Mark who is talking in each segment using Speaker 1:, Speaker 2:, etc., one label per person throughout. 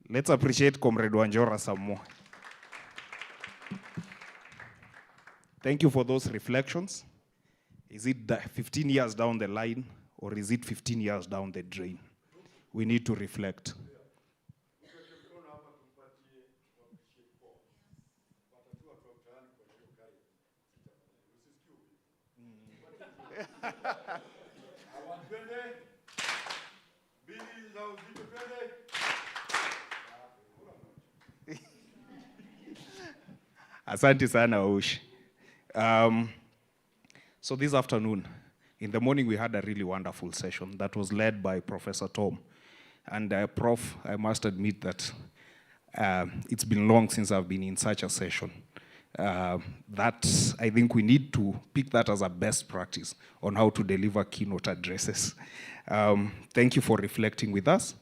Speaker 1: Let's appreciate Comrade Wanjora some more. Thank you for those reflections. Is it 15 years down the line, or is it 15 years down the drain? We need to reflect. Asante sana Ush. So this afternoon, in the morning, we had a really wonderful session that was led by Professor Tom. And Prof, I must admit that it's been long since I've been in such a session. That I think we need to pick that as a best practice on how to deliver keynote addresses. Thank you for reflecting with us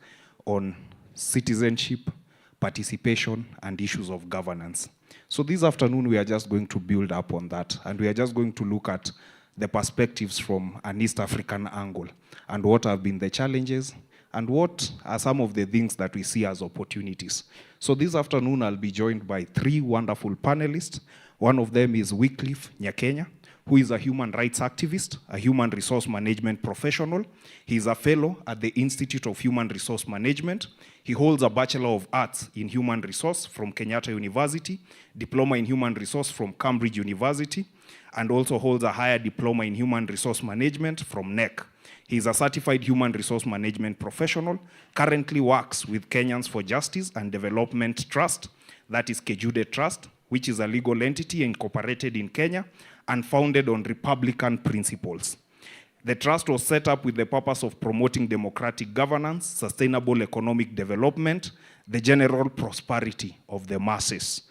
Speaker 1: on citizenship, participation, and issues of governance. So this afternoon, we are just going to build up on that, and we are just going to look at the perspectives from an East African angle, and what have been the challenges, and what are some of the things that we see as opportunities. So this afternoon, I'll be joined by 3 wonderful panelists. One of them is Wycliffe Nyakenya, who is a human rights activist, a human resource management professional. He's a fellow at the Institute of Human Resource Management. He holds a Bachelor of Arts in Human Resource from Kenyatta University, Diploma in Human Resource from Cambridge University, and also holds a higher Diploma in Human Resource Management from NEC. He's a certified human resource management professional, currently works with Kenyans for Justice and Development Trust, that is Kejude Trust, which is a legal entity incorporated in Kenya and founded on Republican principles. The trust was set up with the purpose of promoting democratic governance, sustainable economic development, the general prosperity of the masses,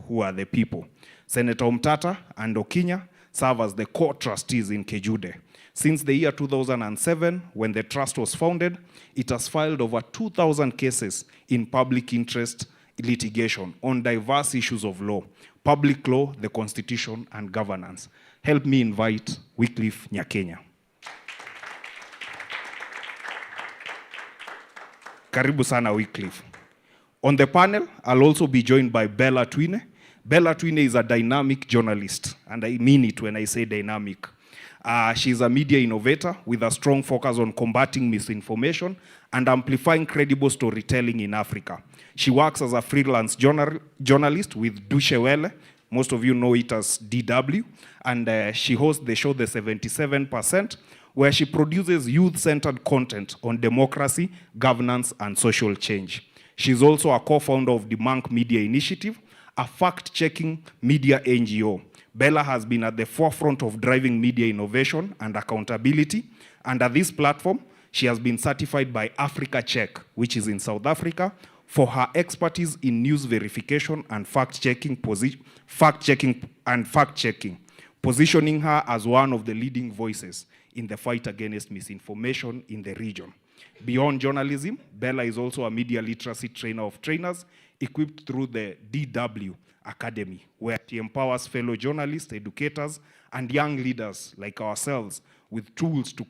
Speaker 1: who are the people. Senator Mtata and Okinya serve as the core trustees in Kejude. Since the year 2007, when the trust was founded, it has filed over 2,000 cases in public interest litigation on diverse issues of law, public law, the constitution, and governance. Help me invite Wycliffe Nyakenya. Karibu sana Wycliffe. On the panel, I'll also be joined by Bella Twine. Bella Twine is a dynamic journalist, and I mean it when I say dynamic. She's a media innovator with a strong focus on combating misinformation and amplifying credible storytelling in Africa. She works as a freelance journalist with Deutsche Welle. Most of you know it as DW. And she hosts the show The 77%, where she produces youth-centered content on democracy, governance, and social change. She's also a co-founder of the Monk Media Initiative, a fact-checking media NGO. Bella has been at the forefront of driving media innovation and accountability. And at this platform, she has been certified by Africa Check, which is in South Africa, for her expertise in news verification and fact-checking, positioning her as one of the leading voices in the fight against misinformation in the region. Beyond journalism, Bella is also a media literacy trainer of trainers, equipped through the DW Academy, where she empowers fellow journalists, educators, and young leaders like ourselves with tools to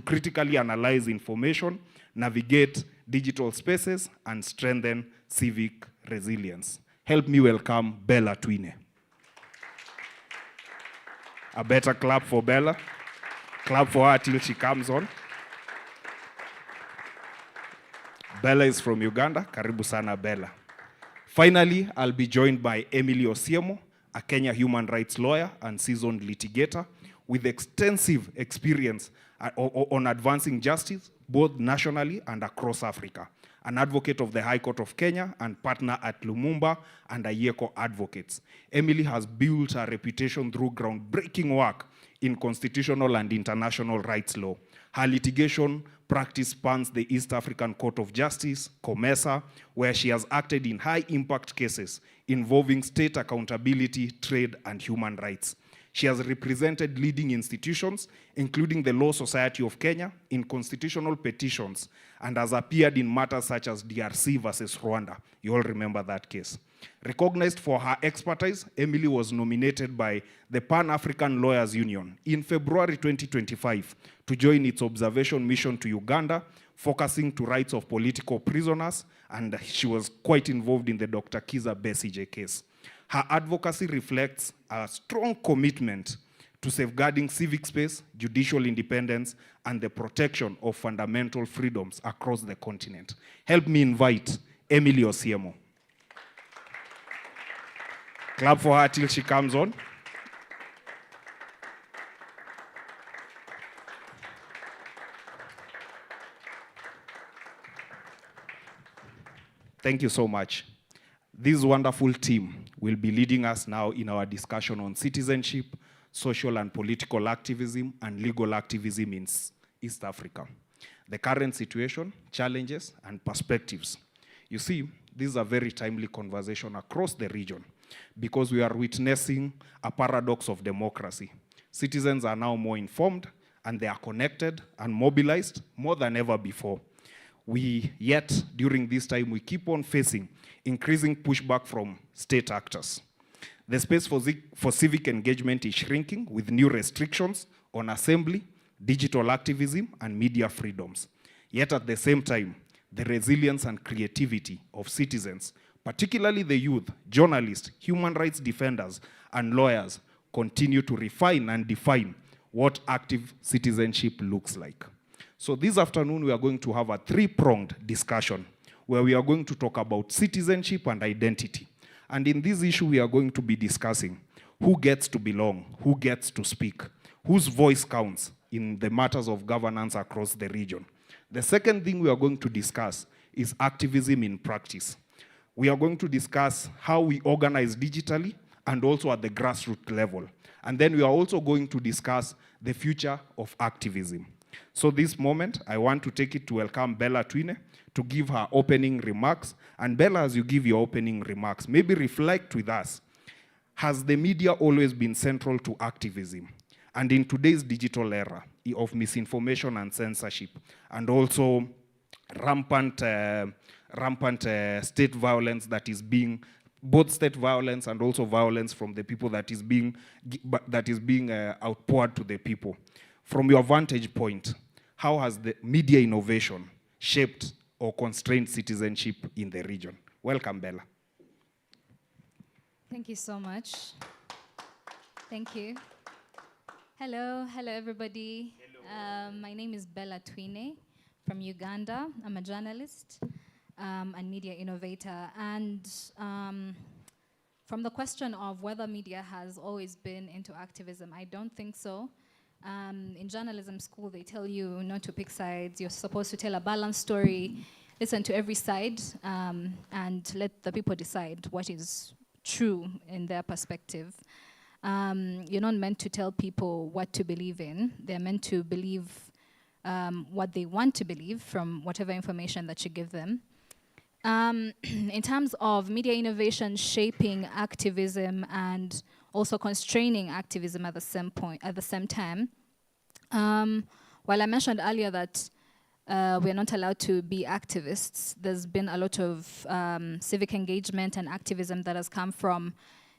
Speaker 1: critically analyze information, navigate digital spaces, and strengthen civic resilience. Help me welcome Bella Twine. A better clap for Bella. Clap for her till she comes on. Bella is from Uganda. Karibu sana, Bella. Finally, I'll be joined by Emily Osiemo, a Kenya human rights lawyer and seasoned litigator with extensive experience on advancing justice, both nationally and across Africa. An advocate of the High Court of Kenya and partner at Lumumba and Ayeko Advocates. Emily has built her reputation through groundbreaking work in constitutional and international rights law. Her litigation practice spans the East African Court of Justice, COMESA, where she has acted in high-impact cases involving state accountability, trade, and human rights. She has represented leading institutions, including the Law Society of Kenya, in constitutional petitions, and has appeared in matters such as DRC versus Rwanda. You all remember that case. Recognized for her expertise, Emily was nominated by the Pan-African Lawyers Union in February 2025 to join its observation mission to Uganda, focusing to rights of political prisoners, and she was quite involved in the Dr. Kiza Besigye case. Her advocacy reflects a strong commitment to safeguarding civic space, judicial independence, and the protection of fundamental freedoms across the continent. Help me invite Emily Osiemo. Clap for her till she comes on. Thank you so much. This wonderful team will be leading us now in our discussion on citizenship, social and political activism, and legal activism in East Africa. The current situation, challenges, and perspectives. You see, this is a very timely conversation across the region because we are witnessing a paradox of democracy. Citizens are now more informed, and they are connected and mobilized more than ever before. Yet, during this time, we keep on facing increasing pushback from state actors. The space for civic engagement is shrinking with new restrictions on assembly, digital activism, and media freedoms. Yet at the same time, the resilience and creativity of citizens, particularly the youth, journalists, human rights defenders, and lawyers, continue to refine and define what active citizenship looks like. So this afternoon, we are going to have a three-pronged discussion where we are going to talk about citizenship and identity. And in this issue, we are going to be discussing who gets to belong, who gets to speak, whose voice counts in the matters of governance across the region. The second thing we are going to discuss is activism in practice. We are going to discuss how we organize digitally and also at the grassroots level. And then we are also going to discuss the future of activism. So this moment, I want to take it to welcome Bella Twine to give her opening remarks. And Bella, as you give your opening remarks, maybe reflect with us. Has the media always been central to activism? And in today's digital era of misinformation and censorship, and also rampant state violence that is being, both state violence and also violence from the people that is being outpoured to the people. From your vantage point, how has the media innovation shaped or constrained citizenship in the region? Welcome, Bella.
Speaker 2: Thank you so much. Thank you. Hello everybody. Hello. My name is Bella Twine from Uganda. I'm a journalist and media innovator. And from the question of whether media has always been into activism, I don't think so. In journalism school, they tell you not to pick sides. You're supposed to tell a balanced story, listen to every side, and let the people decide what is true in their perspective. You're not meant to tell people what to believe in. They're meant to believe what they want to believe from whatever information that you give them. In terms of media innovation shaping activism and also constraining activism at the same time, while I mentioned earlier that we're not allowed to be activists, there's been a lot of civic engagement and activism that has come from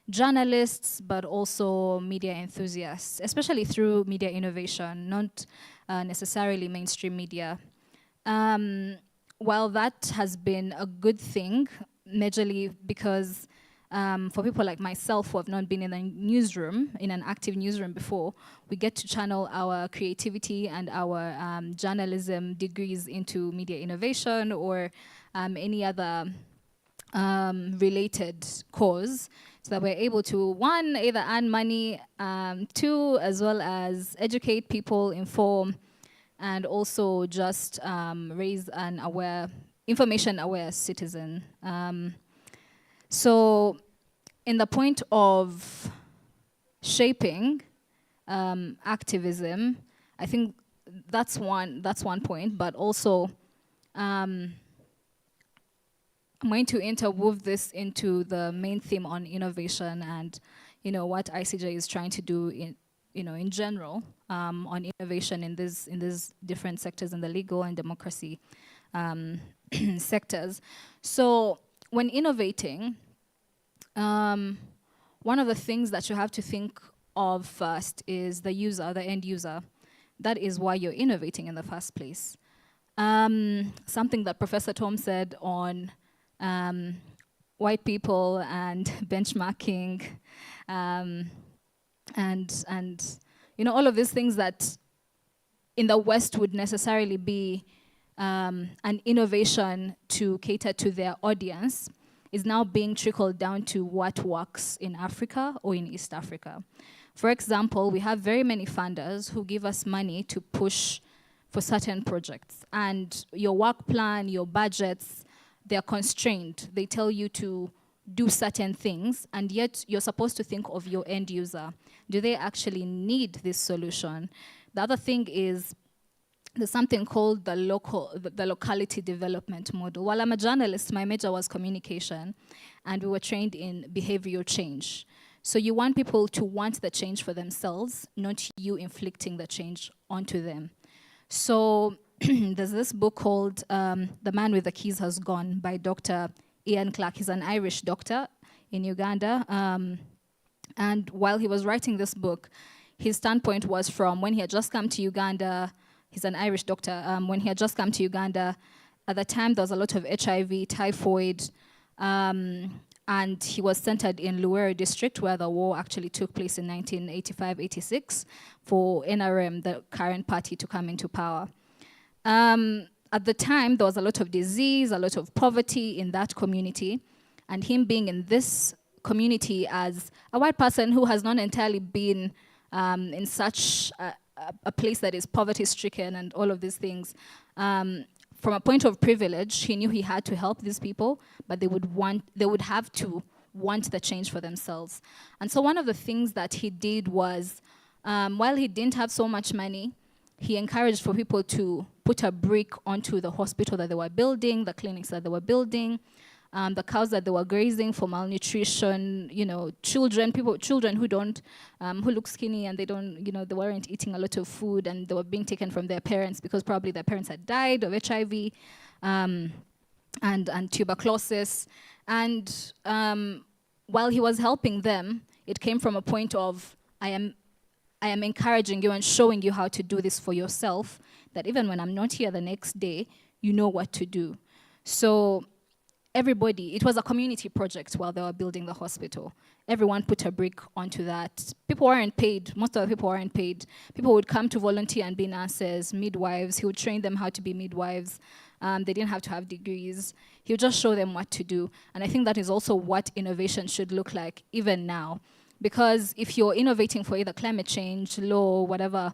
Speaker 2: journalists, but also media enthusiasts, especially through media innovation, not necessarily mainstream media. While that has been a good thing, majorly because for people like myself who have not been in a newsroom, in an active newsroom before, we get to channel our creativity and our journalism degrees into media innovation or any other related cause, so that we're able to, one, either earn money, two, as well as educate people, inform, and also just raise an information-aware citizen. So in the point of shaping activism, I think that's one point, but also I'm going to interweave this into the main theme on innovation and what ICJ is trying to do in general on innovation in these different sectors in the legal and democracy sectors. So when innovating, one of the things that you have to think of first is the user, the end user. That is why you're innovating in the first place. Something that Professor Tom said on white people and benchmarking, and you know, all of these things that in the West would necessarily be an innovation to cater to their audience is now being trickled down to what works in Africa or in East Africa. For example, we have very many funders who give us money to push for certain projects. And your work plan, your budgets, they're constrained. They tell you to do certain things, and yet you're supposed to think of your end user. Do they actually need this solution? The other thing is there's something called the locality development model. While I'm a journalist, my major was communication, and we were trained in behavioral change. So you want people to want the change for themselves, not you inflicting the change onto them. So there's this book called The Man with the Keys Has Gone by Dr. Ian Clark. He's an Irish doctor in Uganda. And while he was writing this book, his standpoint was from when he had just come to Uganda. He's an Irish doctor. When he had just come to Uganda, at the time there was a lot of HIV, typhoid, and he was centered in Luweero district, where the war actually took place in 1985-86 for NRM, the current party, to come into power. At the time, there was a lot of disease, a lot of poverty in that community, and him being in this community as a white person who has not entirely been in such a place that is poverty-stricken and all of these things, from a point of privilege, he knew he had to help these people, but they would have to want the change for themselves. And so one of the things that he did was, while he didn't have so much money, he encouraged for people to put a brick onto the hospital that they were building, the clinics that they were building, the cows that they were grazing for malnutrition, you know, children who don't, who look skinny and they don't, you know, they weren't eating a lot of food and they were being taken from their parents because probably their parents had died of HIV and tuberculosis. And while he was helping them, it came from a point of, I am encouraging you and showing you how to do this for yourself, that even when I'm not here the next day, you know what to do. So everybody, it was a community project while they were building the hospital. Everyone put a brick onto that. People weren't paid. Most of the people weren't paid. People would come to volunteer and be nurses, midwives. He would train them how to be midwives. They didn't have to have degrees. He would just show them what to do. And I think that is also what innovation should look like, even now. Because if you're innovating for either climate change, law, whatever,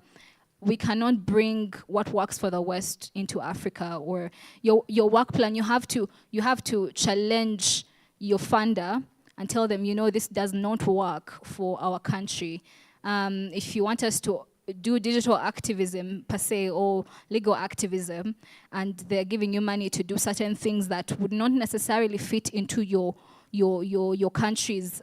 Speaker 2: we cannot bring what works for the West into Africa, or your work plan. You have to challenge your funder and tell them, you know, this does not work for our country. If you want us to do digital activism per se, or legal activism, and they're giving you money to do certain things that would not necessarily fit into your country's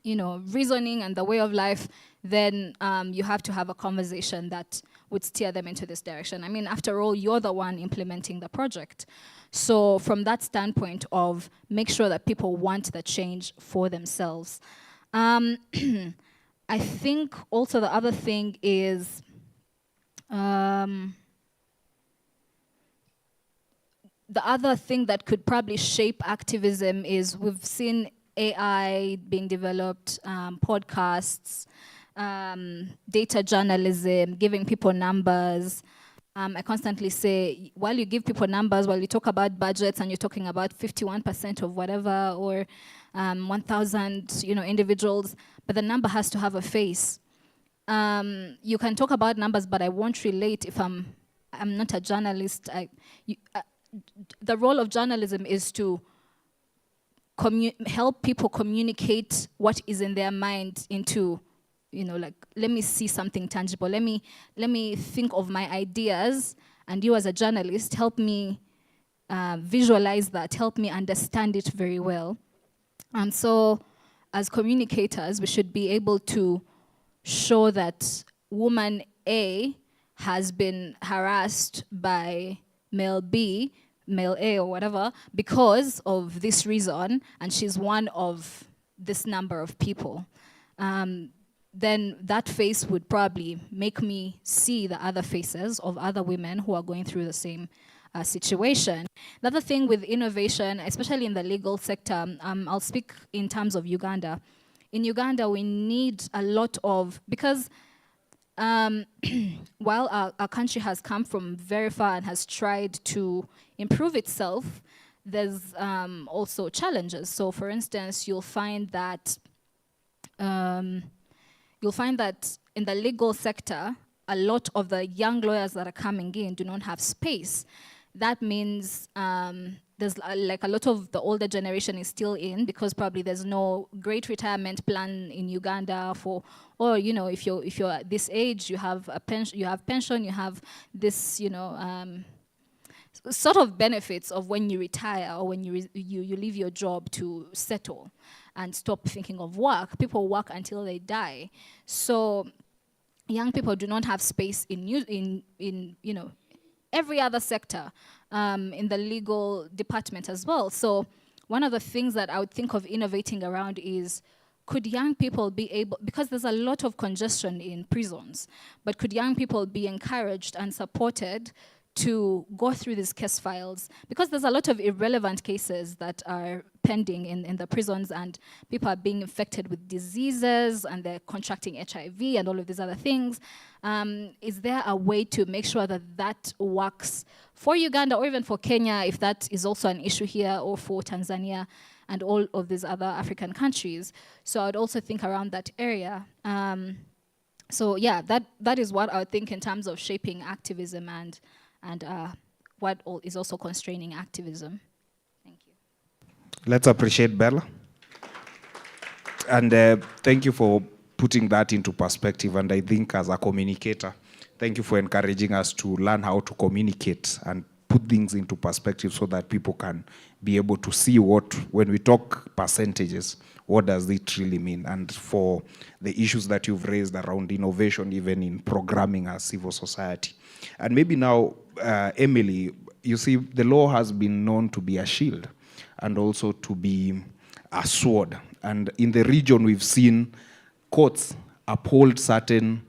Speaker 2: you know, reasoning and the way of life, then you have to have a conversation that would steer them into this direction. I mean, after all, you're the one implementing the project. So from that standpoint of make sure that people want the change for themselves. I think also the other thing is the other thing that could probably shape activism is we've seen AI being developed, podcasts, data journalism, giving people numbers. I constantly say, while you give people numbers, while you talk about budgets and you're talking about 51% of whatever, or 1,000 individuals, but the number has to have a face. You can talk about numbers, but I won't relate if I'm not a journalist. The role of journalism is to help people communicate what is in their mind into, like, let me see something tangible. Let me think of my ideas, and you as a journalist, help me visualize that, help me understand it very well. And so, as communicators, we should be able to show that woman A has been harassed by male B, male A or whatever because of this reason, and she's one of this number of people, then that face would probably make me see the other faces of other women who are going through the same situation. The other thing with innovation, especially in the legal sector, I'll speak in terms of Uganda. In Uganda, we need a lot of, because while our country has come from very far and has tried to improve itself, there's also challenges. So for instance, you'll find that in the legal sector, a lot of the young lawyers that are coming in do not have space. That means there's like a lot of the older generation is still in because probably there's no great retirement plan in Uganda for, or you know, if you're at this age, you have a pension, you have this, you know, sort of benefits of when you retire or when you leave your job to settle and stop thinking of work. People work until they die. So young people do not have space in you know, every other sector, in the legal department as well. So one of the things that I would think of innovating around is, could young people be able, because there's a lot of congestion in prisons, but could young people be encouraged and supported to go through these case files? Because there's a lot of irrelevant cases that are pending in the prisons, and people are being infected with diseases and they're contracting HIV and all of these other things. Is there a way to make sure that that works for Uganda or even for Kenya, if that is also an issue here, or for Tanzania and all of these other African countries? So I'd also think around that area. So yeah, that is what I would think in terms of shaping activism and what is also constraining activism. Thank you.
Speaker 1: Let's appreciate Bella. And thank you for putting that into perspective. And I think as a communicator, thank you for encouraging us to learn how to communicate and put things into perspective so that people can be able to see what, when we talk percentages, what does it really mean? And for the issues that you've raised around innovation, even in programming as civil society. And maybe now, Emily, you see, the law has been known to be a shield and also to be a sword. And in the region, we've seen courts uphold certain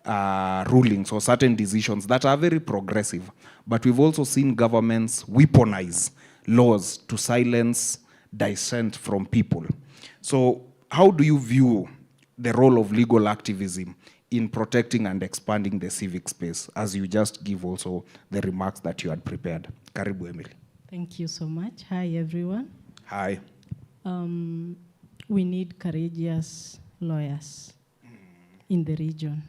Speaker 1: rulings or certain decisions that are very progressive. But we've also seen governments weaponize laws to silence dissent from people. So how do you view the role of legal activism in protecting and expanding the civic space, as you just give also the remarks that you had prepared? Karibu, Emily.
Speaker 3: Thank you so much. Hi, everyone.
Speaker 1: Hi.
Speaker 3: We need courageous lawyers in the region.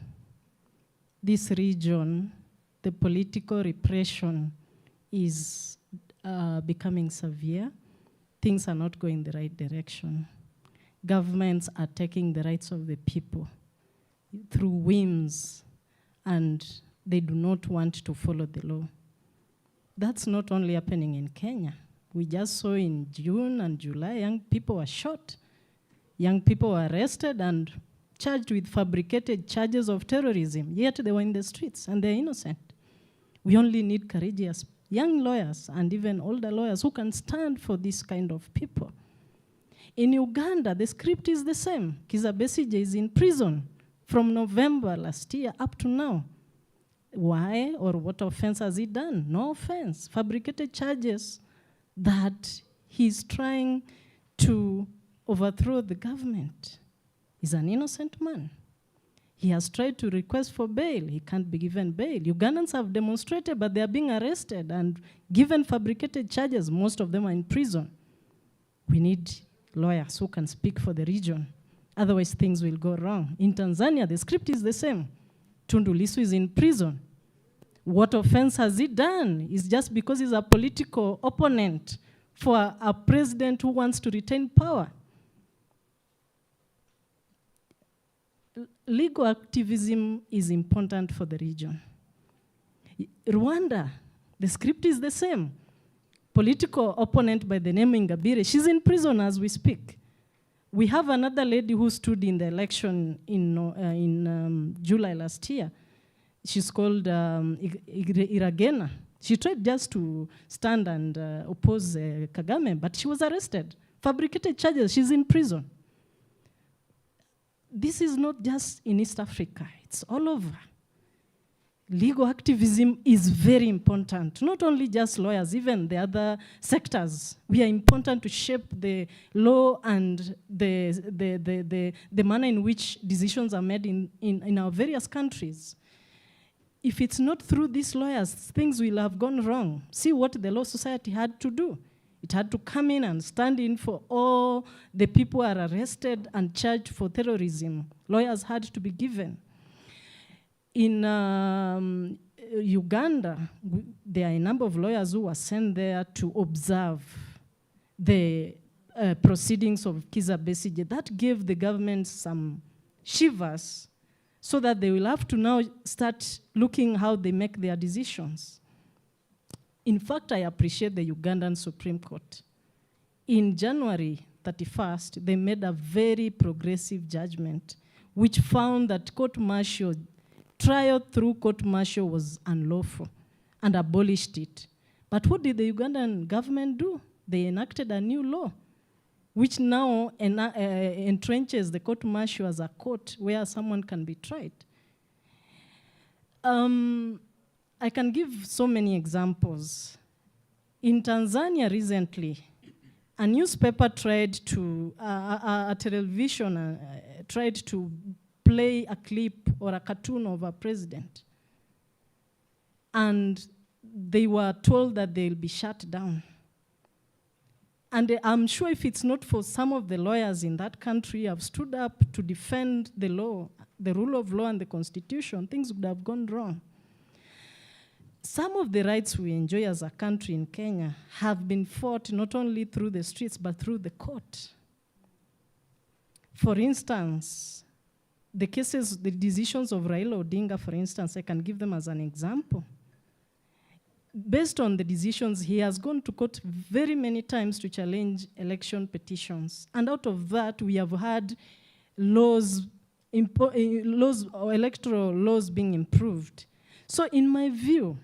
Speaker 3: This region, the political repression is becoming severe. Things are not going the right direction. Governments are taking the rights of the people through whims, and they do not want to follow the law. That's not only happening in Kenya. We just saw in June and July, young people were shot. Young people were arrested and charged with fabricated charges of terrorism, yet they were in the streets and they're innocent. We only need courageous young lawyers and even older lawyers who can stand for this kind of people. In Uganda, the script is the same. Kizza Besigye is in prison from November last year up to now. Why or what offense has he done? No offense. Fabricated charges that he's trying to overthrow the government. He's an innocent man. He has tried to request for bail. He can't be given bail. Ugandans have demonstrated, but they are being arrested and given fabricated charges. Most of them are in prison. We need lawyers who can speak for the region. Otherwise, things will go wrong. In Tanzania, the script is the same. Tundu Lissu is in prison. What offense has he done? It's just because he's a political opponent for a president who wants to retain power. Legal activism is important for the region. Rwanda, the script is the same. Political opponent by the name Ingabire, she's in prison as we speak. We have another lady who stood in the election in July last year. She's called Iragena. She tried just to stand and oppose Kagame, but she was arrested. Fabricated charges, she's in prison. This is not just in East Africa, it's all over. Legal activism is very important, not only just lawyers, even the other sectors. We are important to shape the law and the manner in which decisions are made in our various countries. If it's not through these lawyers, things will have gone wrong. See what the Law Society had to do. It had to come in and stand in for all the people who are arrested and charged for terrorism. Lawyers had to be given. In Uganda, there are a number of lawyers who were sent there to observe the proceedings of Kizza Besigye. That gave the government some shivers so that they will have to now start looking how they make their decisions. In fact, I appreciate the Ugandan Supreme Court. In January 31st, they made a very progressive judgment which found that court-martial trial through court-martial was unlawful and abolished it. But what did the Ugandan government do? They enacted a new law, which now entrenches the court-martial as a court where someone can be tried. I can give so many examples. In Tanzania recently, a newspaper tried to, a television tried to play a clip or a cartoon of a president. And they were told that they'll be shut down. And I'm sure if it's not for some of the lawyers in that country who have stood up to defend the law, the rule of law and the constitution, things would have gone wrong. Some of the rights we enjoy as a country in Kenya have been fought not only through the streets, but through the court. For instance, the cases, the decisions of Raila Odinga, for instance, I can give them as an example. Based on the decisions, he has gone to court very many times to challenge election petitions. And out of that, we have had laws, electoral laws being improved. So in my view,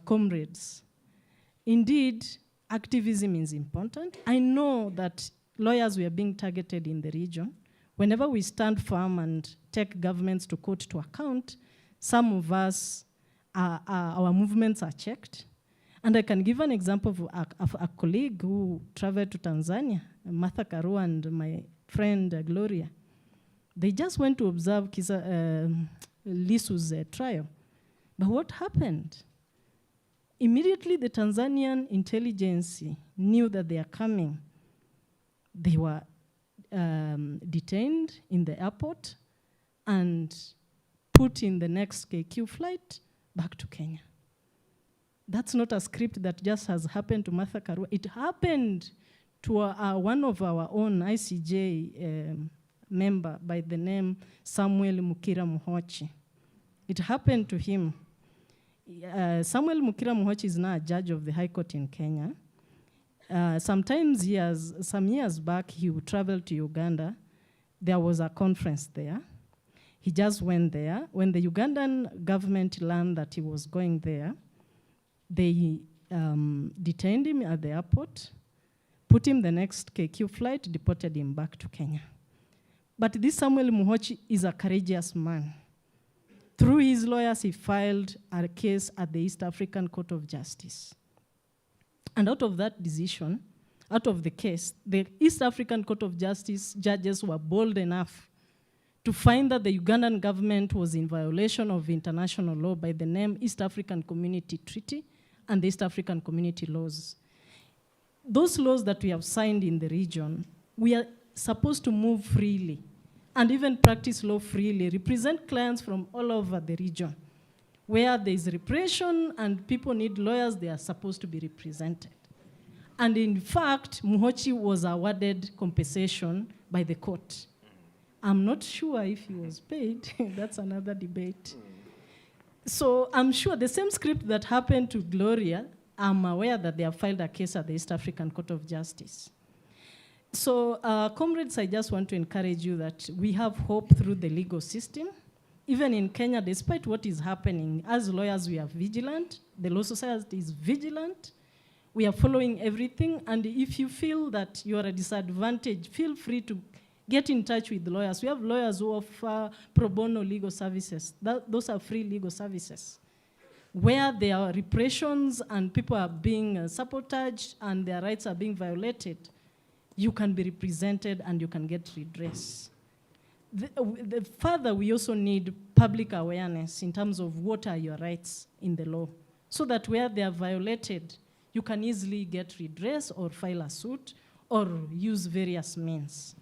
Speaker 3: comrades, indeed, activism is important. I know that lawyers were being targeted in the region. Whenever we stand firm and take governments to court to account, some of us, our movements are checked. And I can give an example of a colleague who traveled to Tanzania, Martha Karua and my friend Gloria. They just went to observe Lissu's trial. But what happened? Immediately the Tanzanian intelligence knew that they are coming. They were detained in the airport and put in the next KQ flight back to Kenya. That's not a script that just has happened to Martha Karua. It happened to one of our own ICJ member by the name Samuel Mukira Muhochi. It happened to him. Samuel Mukira Muhochi is now a judge of the High Court in Kenya. Some years back, he would travel to Uganda. There was a conference there. He just went there. When the Ugandan government learned that he was going there, they detained him at the airport, put him the next KQ flight, deported him back to Kenya. But this Samuel Muhochi is a courageous man. Through his lawyers, he filed a case at the East African Court of Justice. And out of that decision, out of the case, the East African Court of Justice judges were bold enough to find that the Ugandan government was in violation of international law by the name East African Community Treaty and the East African Community Laws. Those laws that we have signed in the region, we are supposed to move freely and even practice law freely, represent clients from all over the region. Where there is repression and people need lawyers, they are supposed to be represented. And in fact, Muhochi was awarded compensation by the court. I'm not sure if he was paid. That's another debate. So I'm sure the same script that happened to Gloria, I'm aware that they have filed a case at the East African Court of Justice. So comrades, I just want to encourage you that we have hope through the legal system. Even in Kenya, despite what is happening, as lawyers we are vigilant, The Law Society is vigilant. We are following everything, and if you feel that you are at a disadvantage, feel free to get in touch with lawyers. We have lawyers who offer pro bono legal services. Those are free legal services. Where there are repressions and people are being sabotaged and their rights are being violated, you can be represented and you can get redress. Further, we also need public awareness in terms of what are your rights in the law, so that where they are violated, you can easily get redress or file a suit or use various means.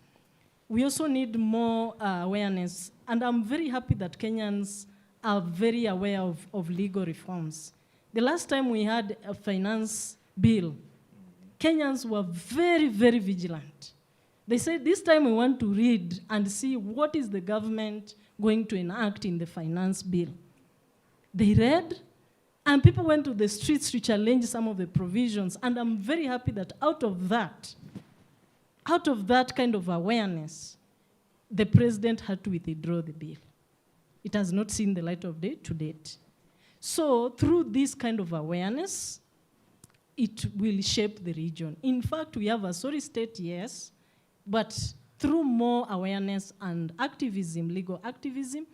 Speaker 3: We also need more awareness, and I'm very happy that Kenyans are very aware of legal reforms. The last time we had a finance bill, Kenyans were very, very vigilant. They said, this time we want to read and see what is the government going to enact in the finance bill. They read, and people went to the streets to challenge some of the provisions, and I'm very happy that out of that kind of awareness, the president had to withdraw the bill. It has not seen the light of day to date. So through this kind of awareness, it will shape the region. In fact, we have a sorry state, yes, but through more awareness and activism, legal activism,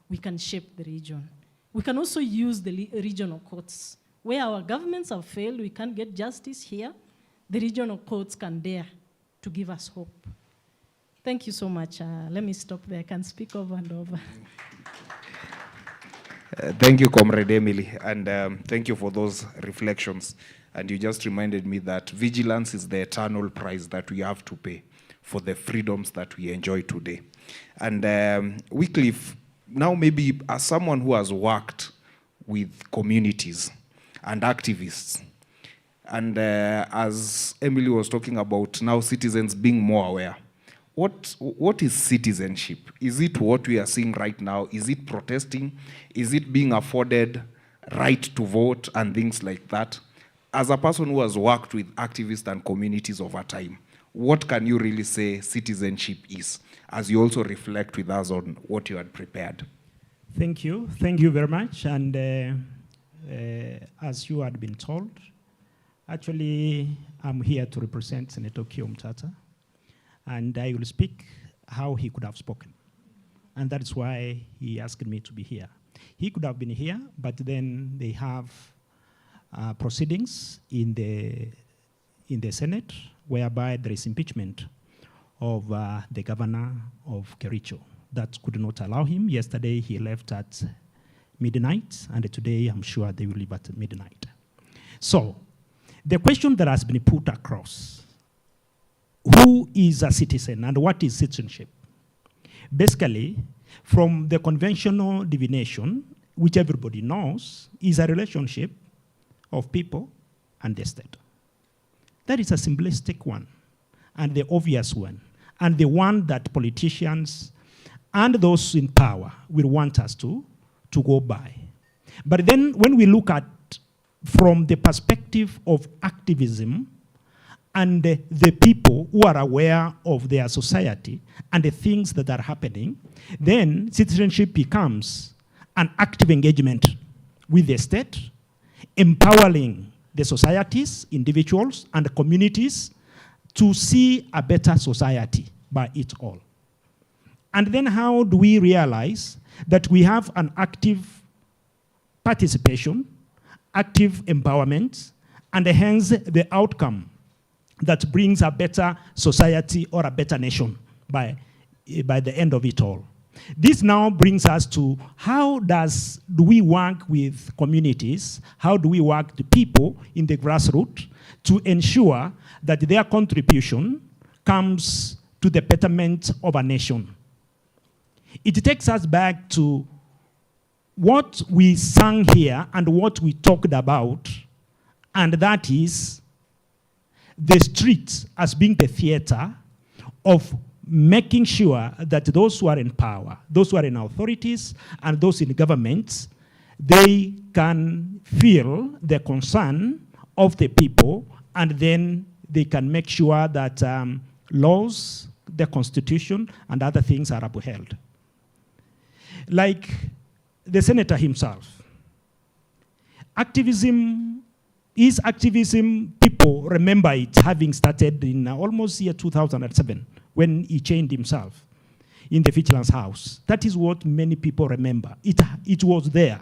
Speaker 3: we can shape the region. We can also use the regional courts. Where our governments have failed, we can't get justice here, the regional courts can dare to give us hope. Thank you so much. Let me stop there. I can speak over and over.
Speaker 1: Thank you, Comrade Emily, and thank you for those reflections. And you just reminded me that vigilance is the eternal price that we have to pay for the freedoms that we enjoy today. And Wycliffe, now maybe as someone who has worked with communities and activists, and as Emily was talking about now citizens being more aware, what is citizenship? Is it what we are seeing right now? Is it protesting? Is it being afforded right to vote and things like that? As a person who has worked with activists and communities over time, what can you really say citizenship is, as you also reflect with us on what you had prepared?
Speaker 4: Thank you. Thank you very much. And as you had been told, actually, I'm here to represent Senator Kio Mtata, and I will speak how he could have spoken. And that is why he asked me to be here. He could have been here, but then they have proceedings in the Senate, whereby there is impeachment of the governor of Kericho. That could not allow him. Yesterday, he left at midnight, and today, I'm sure they will leave at midnight. So, the question that has been put across, who is a citizen and what is citizenship? Basically, from the conventional divination, which everybody knows, is a relationship of people and the state. That is a simplistic one, and the obvious one, and the one that politicians and those in power will want us to go by. But then when we look at from the perspective of activism and the people who are aware of their society and the things that are happening, then citizenship becomes an active engagement with the state, empowering the societies, individuals, and the communities to see a better society by it all. And then how do we realize that we have an active participation, active empowerment, and hence the outcome that brings a better society or a better nation by the end of it all? This now brings us to how do we work with communities, how do we work with people in the grassroots to ensure that their contribution comes to the betterment of a nation. It takes us back to what we sang here and what we talked about, and that is the streets as being the theater of making sure that those who are in power, those who are in authorities, and those in governments, they can feel the concern of the people, and then they can make sure that laws, the constitution, and other things are upheld. Like the senator himself, activism, people remember it having started in almost year 2007 when he chained himself in the Vigilance House. That is what many people remember. It was there.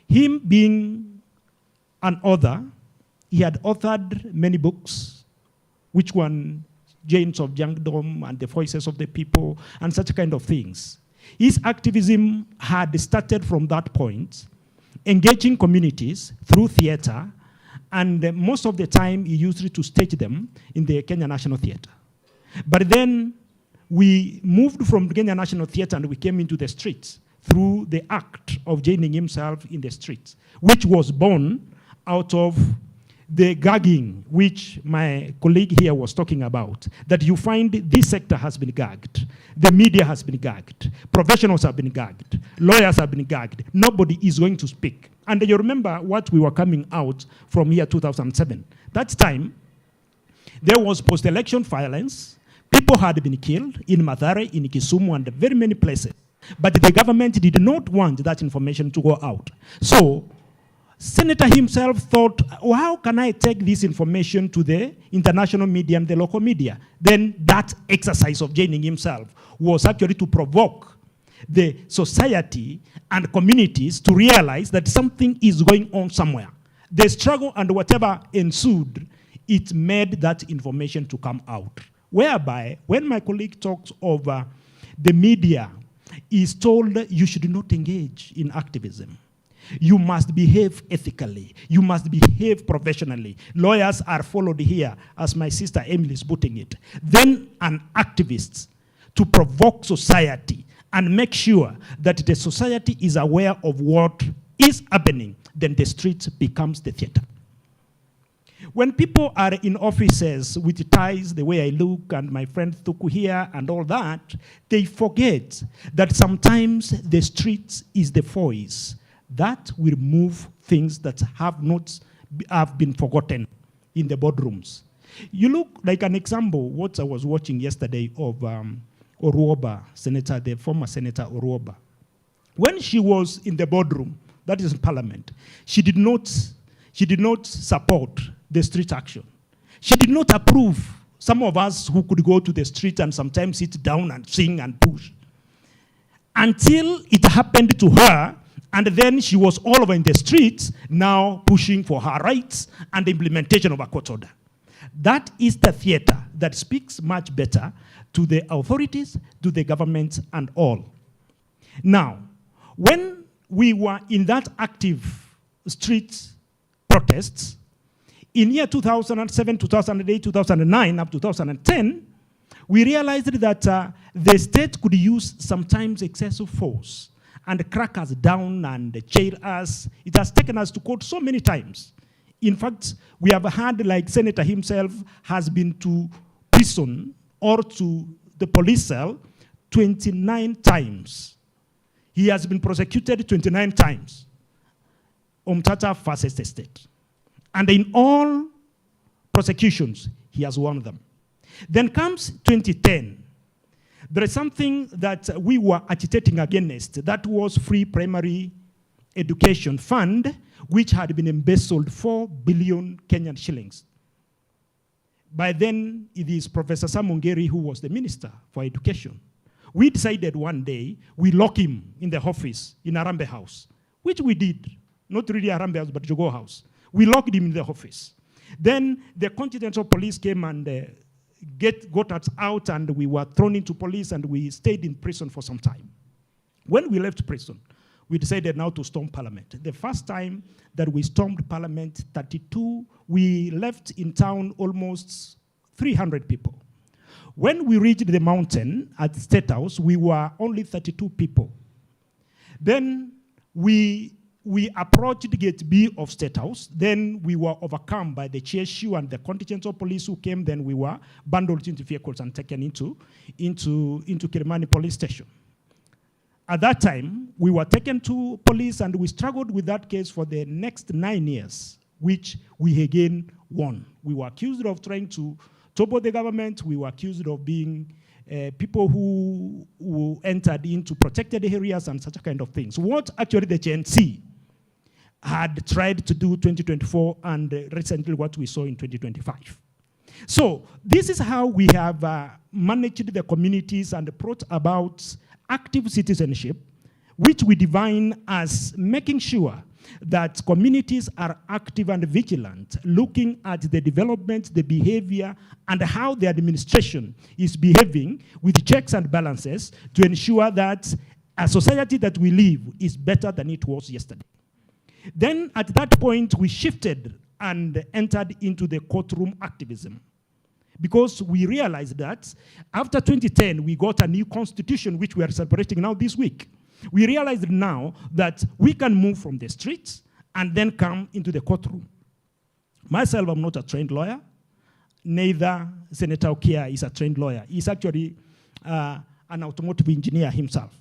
Speaker 4: Him being an author, he had authored many books, which one, James of Jangdom and the Voices of the People, and such kind of things. His activism had started from that point, engaging communities through theater, and most of the time he used it to stage them in the Kenya National Theatre. But then we moved from Kenya National Theatre and we came into the streets through the act of joining himself in the streets, which was born out of the gagging, which my colleague here was talking about, that you find this sector has been gagged, the media has been gagged, professionals have been gagged, lawyers have been gagged, nobody is going to speak. And you remember what we were coming out from here 2007. That time, there was post-election violence, people had been killed in Mathare, in Kisumu, and very many places. But the government did not want that information to go out. So, Senator himself thought, well, how can I take this information to the international media and the local media? Then that exercise of joining himself was actually to provoke the society and communities to realize that something is going on somewhere. The struggle and whatever ensued, it made that information to come out. Whereby, when my colleague talks of the media, is told you should not engage in activism. You must behave ethically. You must behave professionally. Lawyers are followed here, as my sister Emily is putting it. Then an activist to provoke society and make sure that the society is aware of what is happening. Then the street becomes the theater. When people are in offices with ties, the way I look, and my friend Thuku here, and all that, they forget that sometimes the street is the voice that will move things that have been forgotten in the boardrooms. You look like an example, what I was watching yesterday of Oruoba, Senator, the former Senator Oruoba. When she was in the boardroom, that is in Parliament, she did not support the street action. She did not approve some of us who could go to the street and sometimes sit down and sing and push. Until it happened to her, and then she was all over in the streets, now pushing for her rights and the implementation of a court order. That is the theater that speaks much better to the authorities, to the government, and all. Now, when we were in that active street protests, in year 2007, 2008, 2009, up to 2010, we realized that the state could use sometimes excessive force and crack us down and jail us. It has taken us to court so many times. In fact, we have had, like Senator himself has been to prison or to the police cell 29 times. He has been prosecuted 29 times. Umtata versus the state. And in all prosecutions, he has won them. Then comes 2010. There is something that we were agitating against. That was Free Primary Education Fund, which had been embezzled 4 billion Kenyan shillings. By then, it is Professor Samungeri who was the Minister for Education. We decided one day, we lock him in the office in Arambe House, which we did. Not really Arambe House, but Jogo House. We locked him in the office. Then the Continental Police came and got us out, and we were thrown into police, and we stayed in prison for some time. When we left prison, we decided now to storm Parliament. The first time that we stormed Parliament, 32, we left in town almost 300 people. When we reached the mountain at the State House, we were only 32 people. Then we approached Gate B of State House. Then we were overcome by the CSU and the Continental Police who came. Then we were bundled into vehicles and taken into Kilimani Police Station. At that time, we were taken to police, and we struggled with that case for the next 9 years, which we again won. We were accused of trying to topple the government. We were accused of being people who entered into protected areas and such kind of things. What actually the GNC had tried to do 2024 and recently what we saw in 2025. So this is how we have managed the communities and brought about active citizenship, which we define as making sure that communities are active and vigilant, looking at the development, the behavior, and how the administration is behaving with checks and balances to ensure that a society that we live is better than it was yesterday. Then at that point, we shifted and entered into the courtroom activism, because we realized that after 2010, we got a new constitution, which we are celebrating now this week. We realized now that we can move from the streets and then come into the courtroom. Myself, I'm not a trained lawyer. Neither Senator Okia is a trained lawyer. He's actually an automotive engineer himself.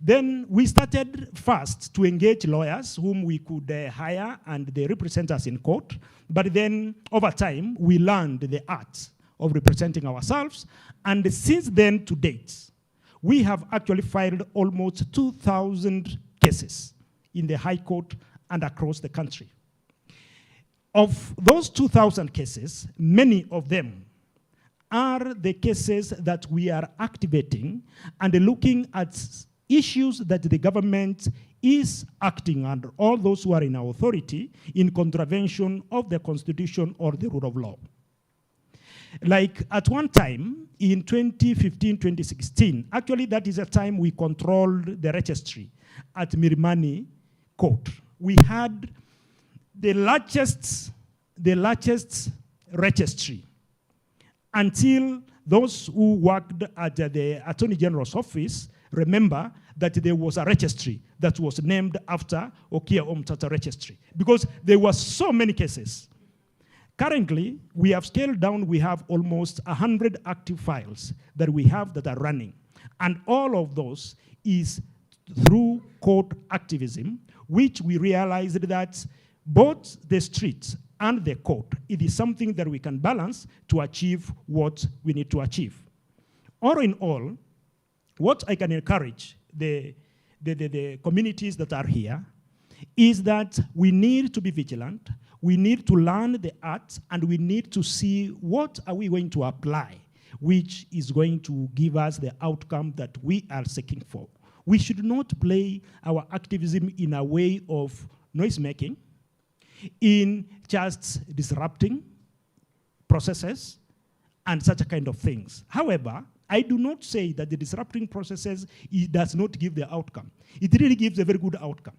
Speaker 4: Then we started first to engage lawyers whom we could hire, and they represent us in court. But then over time, we learned the art of representing ourselves. And since then to date, we have actually filed almost 2,000 cases in the High Court and across the country. Of those 2,000 cases, many of them are the cases that we are activating and looking at issues that the government is acting under, all those who are in our authority, in contravention of the Constitution or the rule of law. Like at one time, in 2015, 2016, actually that is a time we controlled the registry at Mirimani Court. We had the largest registry until those who worked at the Attorney General's office remember that there was a registry that was named after Okia Omtata Registry, because there were so many cases. Currently, we have scaled down, we have almost 100 active files that we have that are running. And all of those is through court activism, which we realized that both the streets and the court, it is something that we can balance to achieve what we need to achieve. All in all, what I can encourage the communities that are here is that we need to be vigilant, we need to learn the art, and we need to see what are we going to apply, which is going to give us the outcome that we are seeking for. We should not play our activism in a way of noise-making, in just disrupting processes and such a kind of things. However, I do not say that the disrupting processes, it does not give the outcome. It really gives a very good outcome.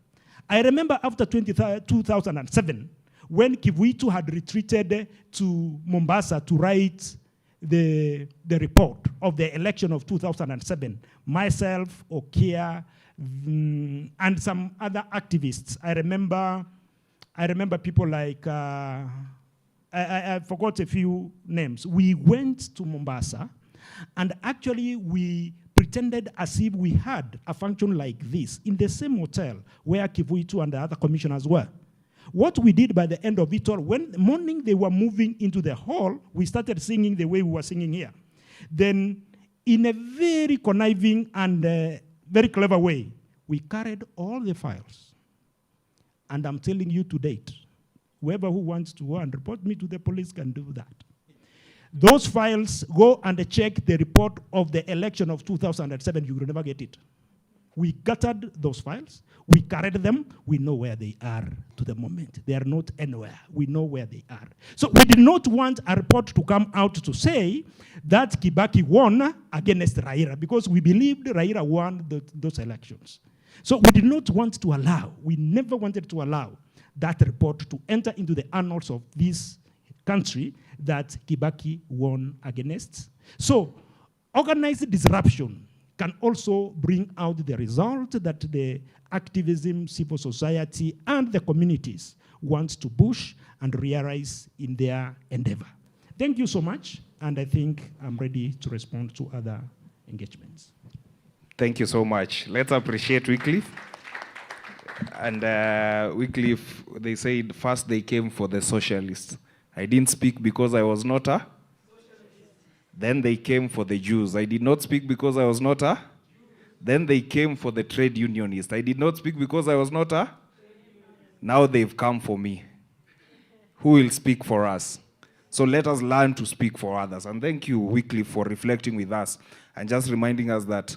Speaker 4: I remember after 2007, when Kivuitu had retreated to Mombasa to write the report of the election of 2007, myself, Okia, and some other activists. I remember people like, I forgot a few names. We went to Mombasa, and actually we pretended as if we had a function like this in the same hotel where Kivuitu and the other commissioners were. What we did by the end of it all, when morning they were moving into the hall, we started singing the way we were singing here. Then, in a very conniving and very clever way, we carried all the files. And I'm telling you to date, whoever who wants to go and report me to the police can do that. Those files, go and check the report of the election of 2007, you will never get it. We gathered those files, we carried them, we know where they are to the moment. They are not anywhere, we know where they are. So we did not want a report to come out to say that Kibaki won against Raila, because we believed Raila won those elections. So we did not want to allow, we never wanted to allow that report to enter into the annals of this country that Kibaki won against. So organized disruption can also bring out the result that the activism, civil society, and the communities want to push and realize in their endeavor. Thank you so much, and I think I'm ready to respond to other engagements.
Speaker 1: Thank you so much. Let's appreciate Wycliffe. And Wycliffe, they said first they came for the socialists. I didn't speak because I was not a socialist. Then they came for the Jews. I did not speak because I was not a Jew. Then they came for the trade unionists. I did not speak because I was not a trade unionist. Now they've come for me. Who will speak for us? So let us learn to speak for others. And thank you, Wycliffe, for reflecting with us and just reminding us that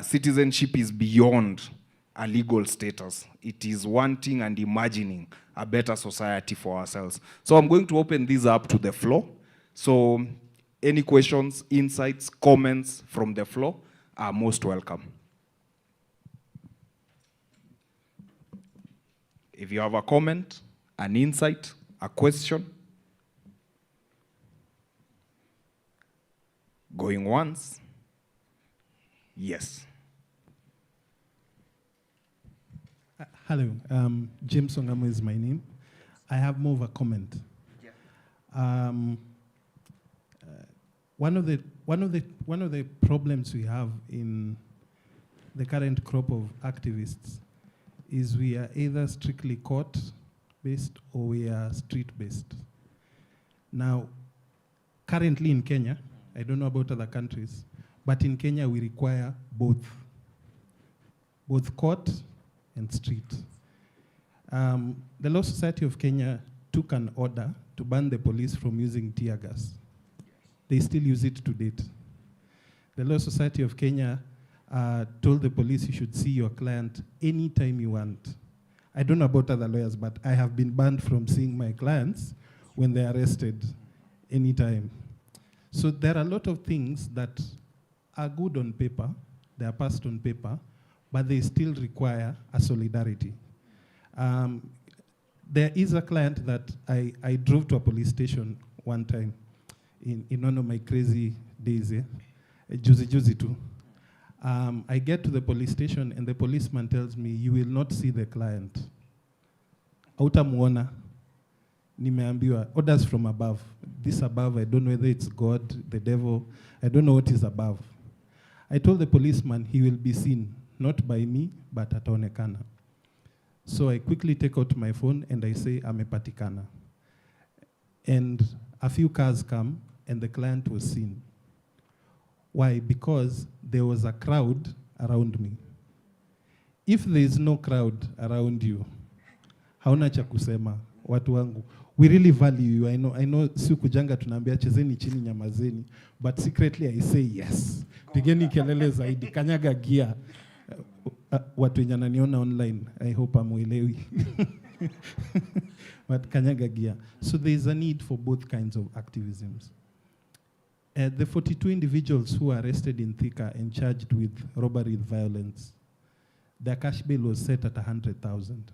Speaker 1: citizenship is beyond a legal status. It is wanting and imagining a better society for ourselves. So I'm going to open this up to the floor. So any questions, insights, comments from the floor are most welcome. If you have a comment, an insight, a question, going once? Yes.
Speaker 5: Hello, James Ongamo is my name. I have more of a comment. Yeah. One of the problems we have in the current crop of activists is we are either strictly court-based or we are street-based. Now, currently in Kenya, I don't know about other countries, but in Kenya we require both court and street. The Law Society of Kenya took an order to ban the police from using tear gas. They still use it to date. The Law Society of Kenya told the police you should see your client anytime you want. I don't know about other lawyers, but I have been banned from seeing my clients when they're arrested anytime. So there are a lot of things that are good on paper, they are passed on paper, but they still require a solidarity. There is a client that I drove to a police station one time in one of my crazy days, juzi too. I get to the police station and the policeman tells me, you will not see the client. Hautamuona, nimeambiwa, orders from above. This above, I don't know whether it's God, the devil, I don't know what is above. I told the policeman he will be seen, not by me, but ataonekana. So I quickly take out my phone and I say, amepatikana. And a few cars come and the client was seen. Why? Because there was a crowd around me. If there is no crowd around you, hauna cha kusema, watu wangu. We really value you. I know si kujanga tunaambia chezeni chini nyamazeni, but secretly I say yes. Pigeni kelele zaidi, kanyaga gia. Watu wenye wananiona online, I hope amuelewi. But kanyaga gia. So there is a need for both kinds of activisms. The 42 individuals who were arrested in Thika and charged with robbery with violence, their cash bail was set at 100,000.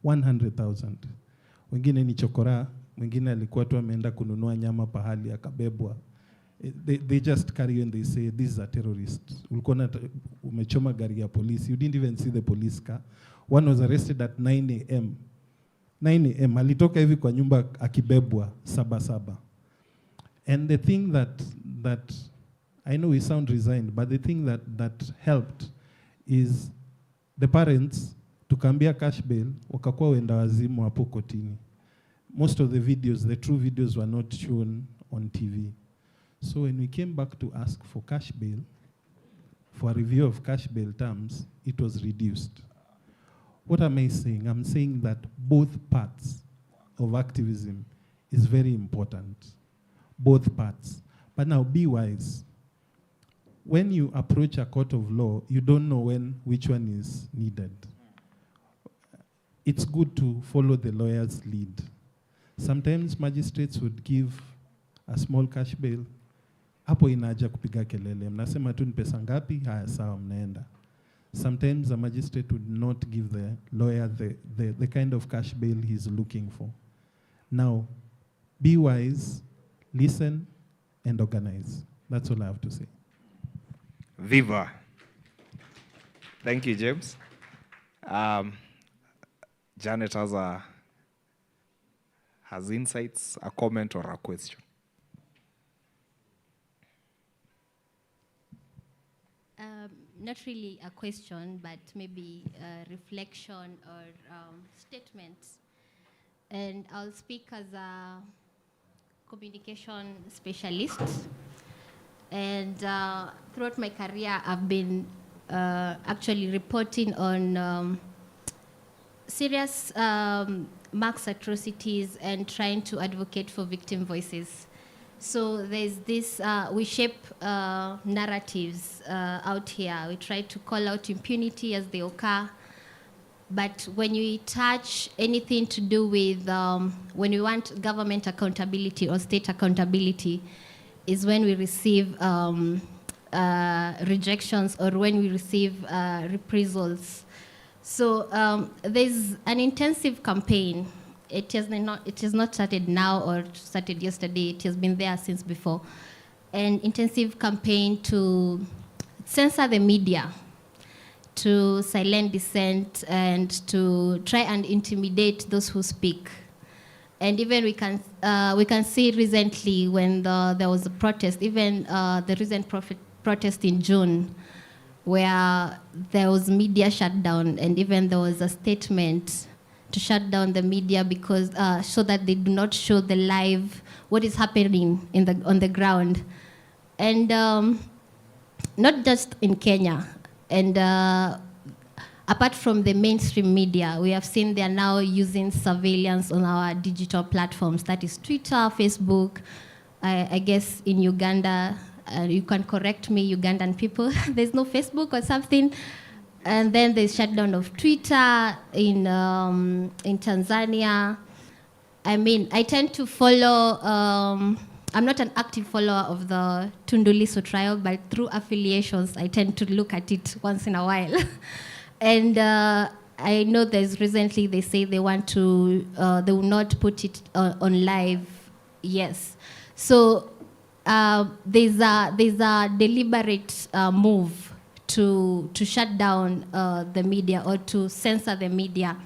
Speaker 5: 100,000. Wengine ni chokora, wengine alikuwa tu ameenda kununua nyama pahali akabebwa. They just carry you and they say, this is a terrorist. Ulikuwa umechoma gari ya police. You didn't even see the police car. One was arrested at 9 a.m. 9 a.m. Alitoka hivi kwa nyumba akibebwa saba. And the thing that I know we sound resigned, but the thing that helped is the parents tukambia cash bail wakakuwa wenda wazimu hapo kotini. Most of the videos, the true videos, were not shown on TV. So when we came back to ask for cash bail, for a review of cash bail terms, it was reduced. What am I saying? I'm saying that both parts of activism is very important. Both parts. But now be wise. When you approach a court of law, you don't know which one is needed. It's good to follow the lawyer's lead. Sometimes magistrates would give a small cash bail. Hapo inaja kupiga kelele. Mnasema tu ni pesa ngapi? Haya sawa mnaenda. Sometimes a magistrate would not give the lawyer the kind of cash bail he's looking for. Now, be wise, listen, and organize. That's all I have to say.
Speaker 1: Viva. Thank you, James. Janet has insights, a comment, or a question.
Speaker 6: Not really a question, but maybe a reflection or statement. And I'll speak as a communication specialist. And throughout my career, I've been actually reporting on serious mass atrocities and trying to advocate for victim voices. So there's this, we shape narratives out here. We try to call out impunity as they occur. But when you touch anything to do with, when we want government accountability or state accountability, is when we receive rejections or when we receive reprisals. So there's an intensive campaign. It has not started now or started yesterday. It has been there since before. An intensive campaign to censor the media, to silence dissent, and to try and intimidate those who speak. And even we can see recently when there was a protest, even the recent protest in June, where there was media shutdown, and even there was a statement to shut down the media because so that they do not show the live what is happening on the ground, and not just in Kenya. And apart from the mainstream media, we have seen they are now using surveillance on our digital platforms. That is Twitter, Facebook. I guess in Uganda, you can correct me, Ugandan people, there's no Facebook or something. And then there's shutdown of Twitter in Tanzania. I mean, I tend to follow, I'm not an active follower of the Tundu Lissu trial, but through affiliations, I tend to look at it once in a while. And I know there's recently, they say they want to, they will not put it on live, yes. So there's a deliberate move to shut down the media or to censor the media.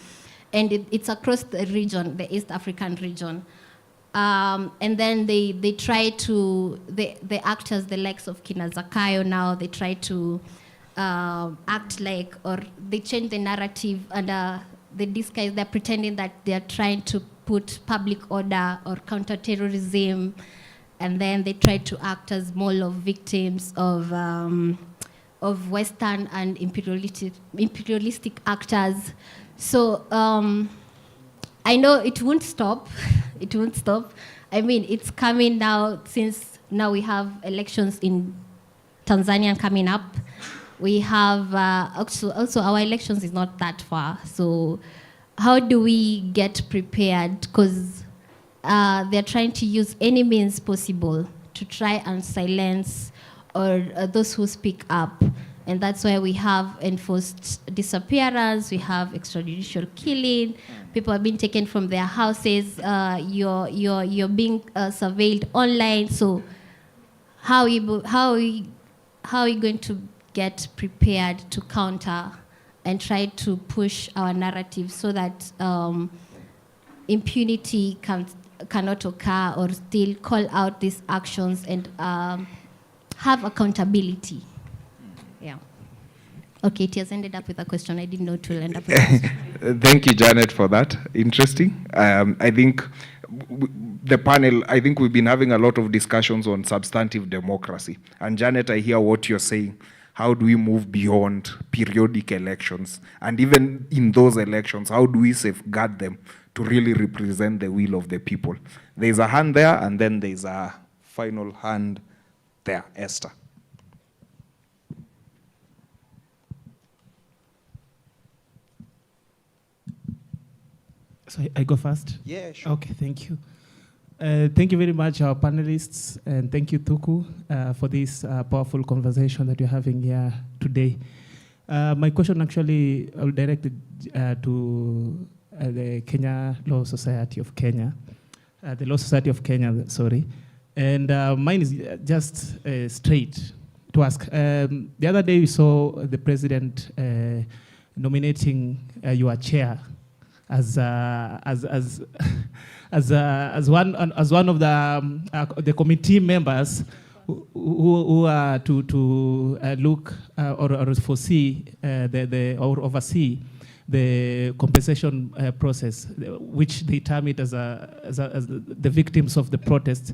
Speaker 6: And it's across the region, the East African region. And then they try to, the actors, the likes of Kina Zakayo now, they try to act like, or they change the narrative and they disguise, they're pretending that they're trying to put public order or counterterrorism, and then they try to act as more of victims of Western and imperialistic actors. So I know it won't stop. It won't stop. I mean, it's coming now, since now we have elections in Tanzania coming up. We have also our elections is not that far. So how do we get prepared? Because they're trying to use any means possible to try and silence or those who speak up. And that's why we have enforced disappearance, we have extrajudicial killing, people have been taken from their houses, you're being surveilled online. So how are we going to get prepared to counter and try to push our narrative so that impunity cannot occur, or still call out these actions and have accountability? Yeah. Okay, it has ended up with a question. I didn't know it will end up with a question.
Speaker 1: Thank you, Janet, for that. Interesting. I think the panel, I think we've been having a lot of discussions on substantive democracy. And Janet, I hear what you're saying. How do we move beyond periodic elections? And even in those elections, how do we safeguard them to really represent the will of the people? There's a hand there, and then there's a final hand there, Esther.
Speaker 5: So I go first?
Speaker 1: Yeah, sure.
Speaker 5: Okay, thank you. Thank you very much, our panelists, and thank you, Tuku, for this powerful conversation that you're having here today. My question actually, I'll direct it to the Kenya Law Society of Kenya, the Law Society of Kenya, sorry. And mine is just straight to ask. The other day we saw the president nominating your chair as one of the committee members who are to look or foresee or oversee the compensation process, which they term it as the victims of the protest.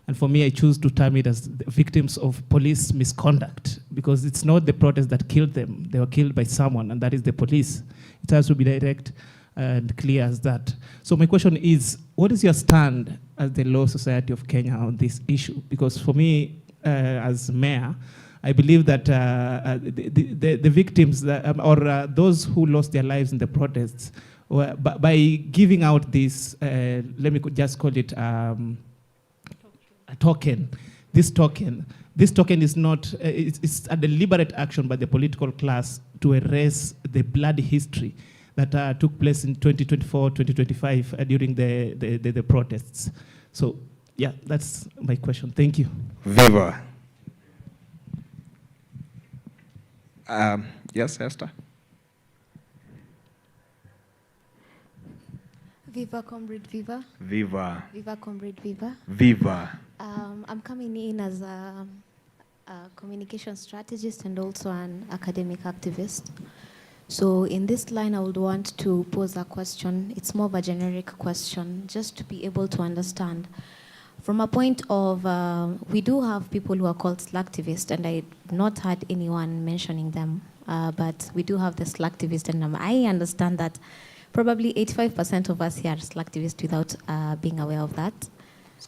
Speaker 5: And for me, I choose to term it as the victims of police misconduct, because it's not the protest that killed them. They were killed by someone, and that is the police. It has to be direct.
Speaker 7: and clear as that. So my question is, what is your stand as the Law Society of Kenya on this issue? Because for me, as mayor, I believe that the victims or those who lost their lives in the protests, by giving out this, let me just call it a token. This token is not, it's a deliberate action by the political class to erase the bloody history that took place in 2024, 2025 during the protests. So yeah, that's my question. Thank you.
Speaker 1: Viva. Yes, Esther?
Speaker 8: Viva, comrade, viva.
Speaker 1: Viva.
Speaker 8: Viva, comrade, viva.
Speaker 1: Viva.
Speaker 8: I'm coming in as a communication strategist and also an academic activist. So in this line, I would want to pose a question. It's more of a generic question, just to be able to understand. From a point of, we do have people who are called slacktivists, and I've not heard anyone mentioning them, but we do have the slacktivists, and I understand that probably 85% of us here are slacktivists without being aware of that.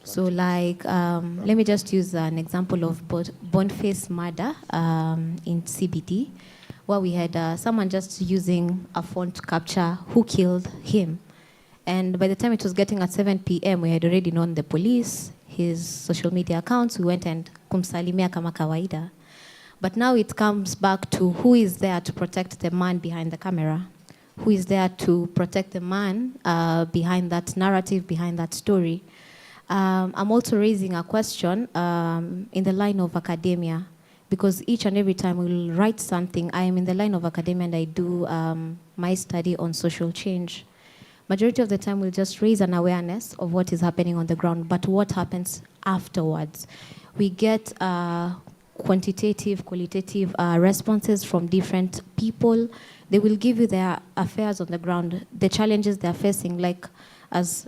Speaker 8: So like, let me just use an example of Boniface murder in CBD, where we had someone just using a phone to capture who killed him. And by the time it was getting at 7 p.m., we had already known the police, his social media accounts. We went and kumsalimia kama kawaida. But now it comes back to who is there to protect the man behind the camera, who is there to protect the man behind that narrative, behind that story. I'm also raising a question in the line of academia, because each and every time we'll write something, I am in the line of academia and I do my study on social change. Majority of the time we'll just raise an awareness of what is happening on the ground, but what happens afterwards? We get quantitative, qualitative responses from different people. They will give you their affairs on the ground, the challenges they're facing, like as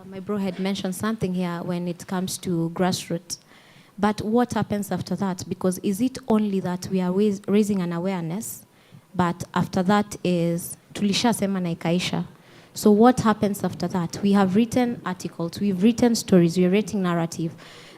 Speaker 8: my bro had mentioned something here when it comes to grassroots. But what happens after that? Because is it only that we are raising an awareness, but after that is tulishasema na ikaisha? So what happens after that? We have written articles, we've written stories, we're writing narrative.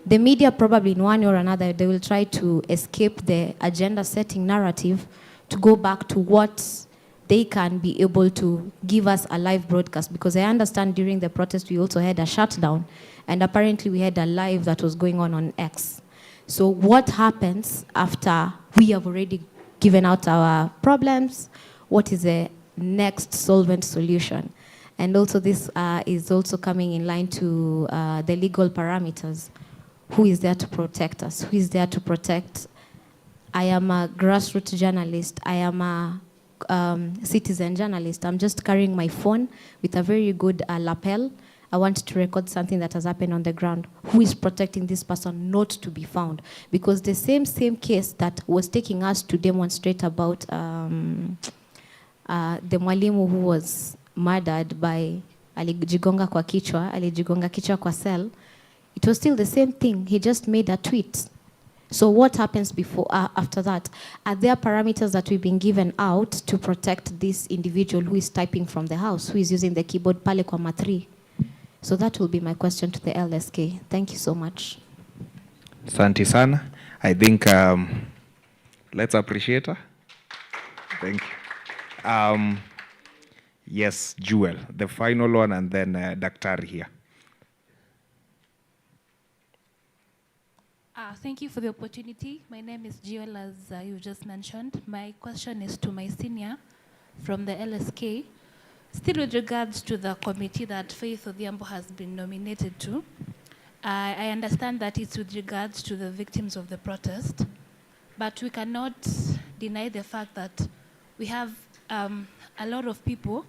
Speaker 8: The media probably in one way or another, they will try to escape the agenda setting narrative to go back to what they can be able to give us a live broadcast. Because I understand during the protest, we also had a shutdown. And apparently we had a live that was going on X. So what happens after we have already given out our problems? What is the next solvent solution? And also this is also coming in line to the legal parameters. Who is there to protect us? Who is there to protect? I am a grassroots journalist. I am a citizen journalist. I'm just carrying my phone with a very good lapel. I want to record something that has happened on the ground. Who is protecting this person not to be found? Because the same case that was taking us to demonstrate about the mwalimu who was murdered by alijigonga kichwa kwa cell, it was still the same thing. He just made a tweet. So what happens before, after that? Are there parameters that we've been given out to protect this individual who is typing from the house, who is using the keyboard pale kwa matri? So that will be my question to the LSK. Thank you so much.
Speaker 1: Asante sana. I think let's appreciate her. Thank you. Yes, Jewel, the final one, and then Daktari here.
Speaker 9: Thank you for the opportunity. My name is Jewel, as you just mentioned. My question is to my senior from the LSK. Still with regards to the committee that Faith Odhiambo has been nominated to, I understand that it's with regards to the victims of the protest, but we cannot deny the fact that we have a lot of people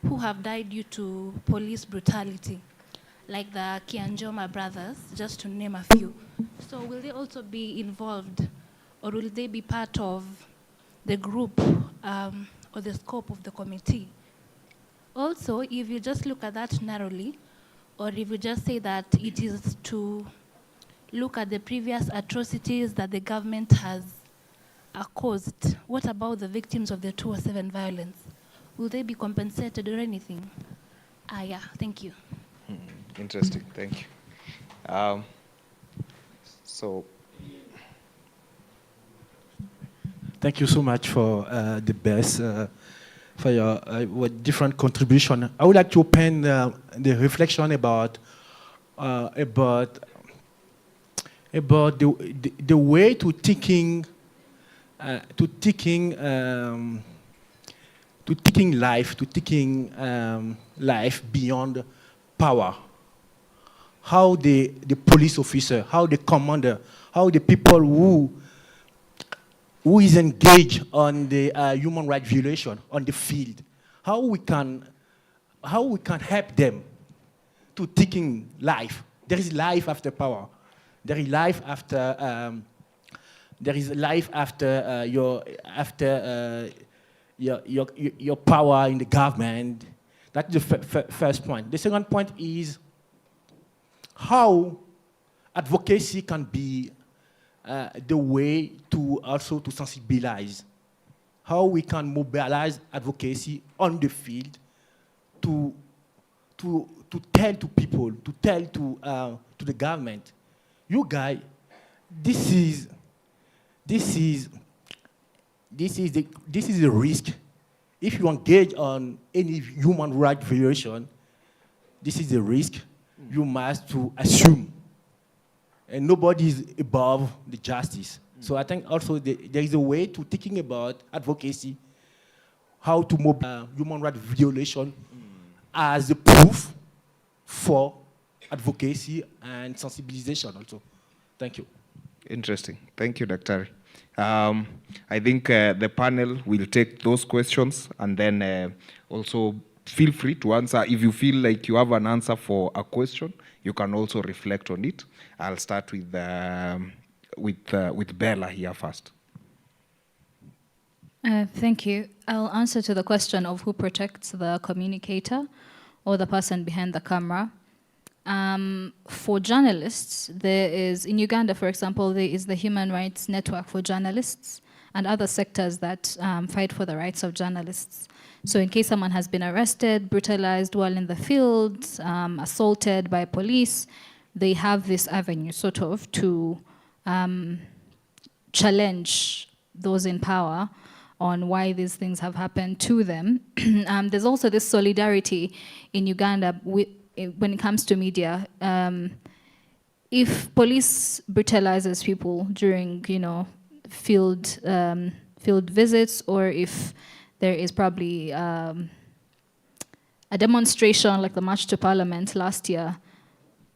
Speaker 9: who have died due to police brutality, like the Kianjoma brothers, just to name a few. So will they also be involved, or will they be part of the group or the scope of the committee? Also, if you just look at that narrowly, or if you just say that it is to look at the previous atrocities that the government has caused, what about the victims of the 207 violence? will they be compensated or anything? Yeah, thank you.
Speaker 1: Interesting, thank you. So,
Speaker 10: thank you so much for the best, for your different contribution. I would like to open the reflection about the way to taking life beyond power. How the police officer, how the commander, how the people who is engaged on the human rights violation on the field, how we can help them to taking life. There is life after power. There is life after your power in the government. That's the first point. The second point is how advocacy can be the way to also to sensibilize. How we can mobilize advocacy on the field to tell to people, to tell to the government, you guys, this is the risk. If you engage on any human rights violation, this is the risk you must to assume. And nobody is above the justice. So I think also there is a way to thinking about advocacy, how to mobilize human rights violation as a proof for advocacy and sensibilization also. Thank you.
Speaker 1: interesting. Thank you, Dr. I think the panel will take those questions and then also feel free to answer. If you feel like you have an answer for a question, you can also reflect on it. I'll start with Bella here first.
Speaker 2: Thank you. I'll answer to the question of who protects the communicator or the person behind the camera. For journalists, there is, in Uganda, for example, there is the Human Rights Network for Journalists and other sectors that fight for the rights of journalists. So in case someone has been arrested, brutalized while in the field, assaulted by police, they have this avenue sort of to challenge those in power on why these things have happened to them. There's also this solidarity in Uganda when it comes to media. If police brutalizes people during, field visits, or if there is probably a demonstration like the March to Parliament last year,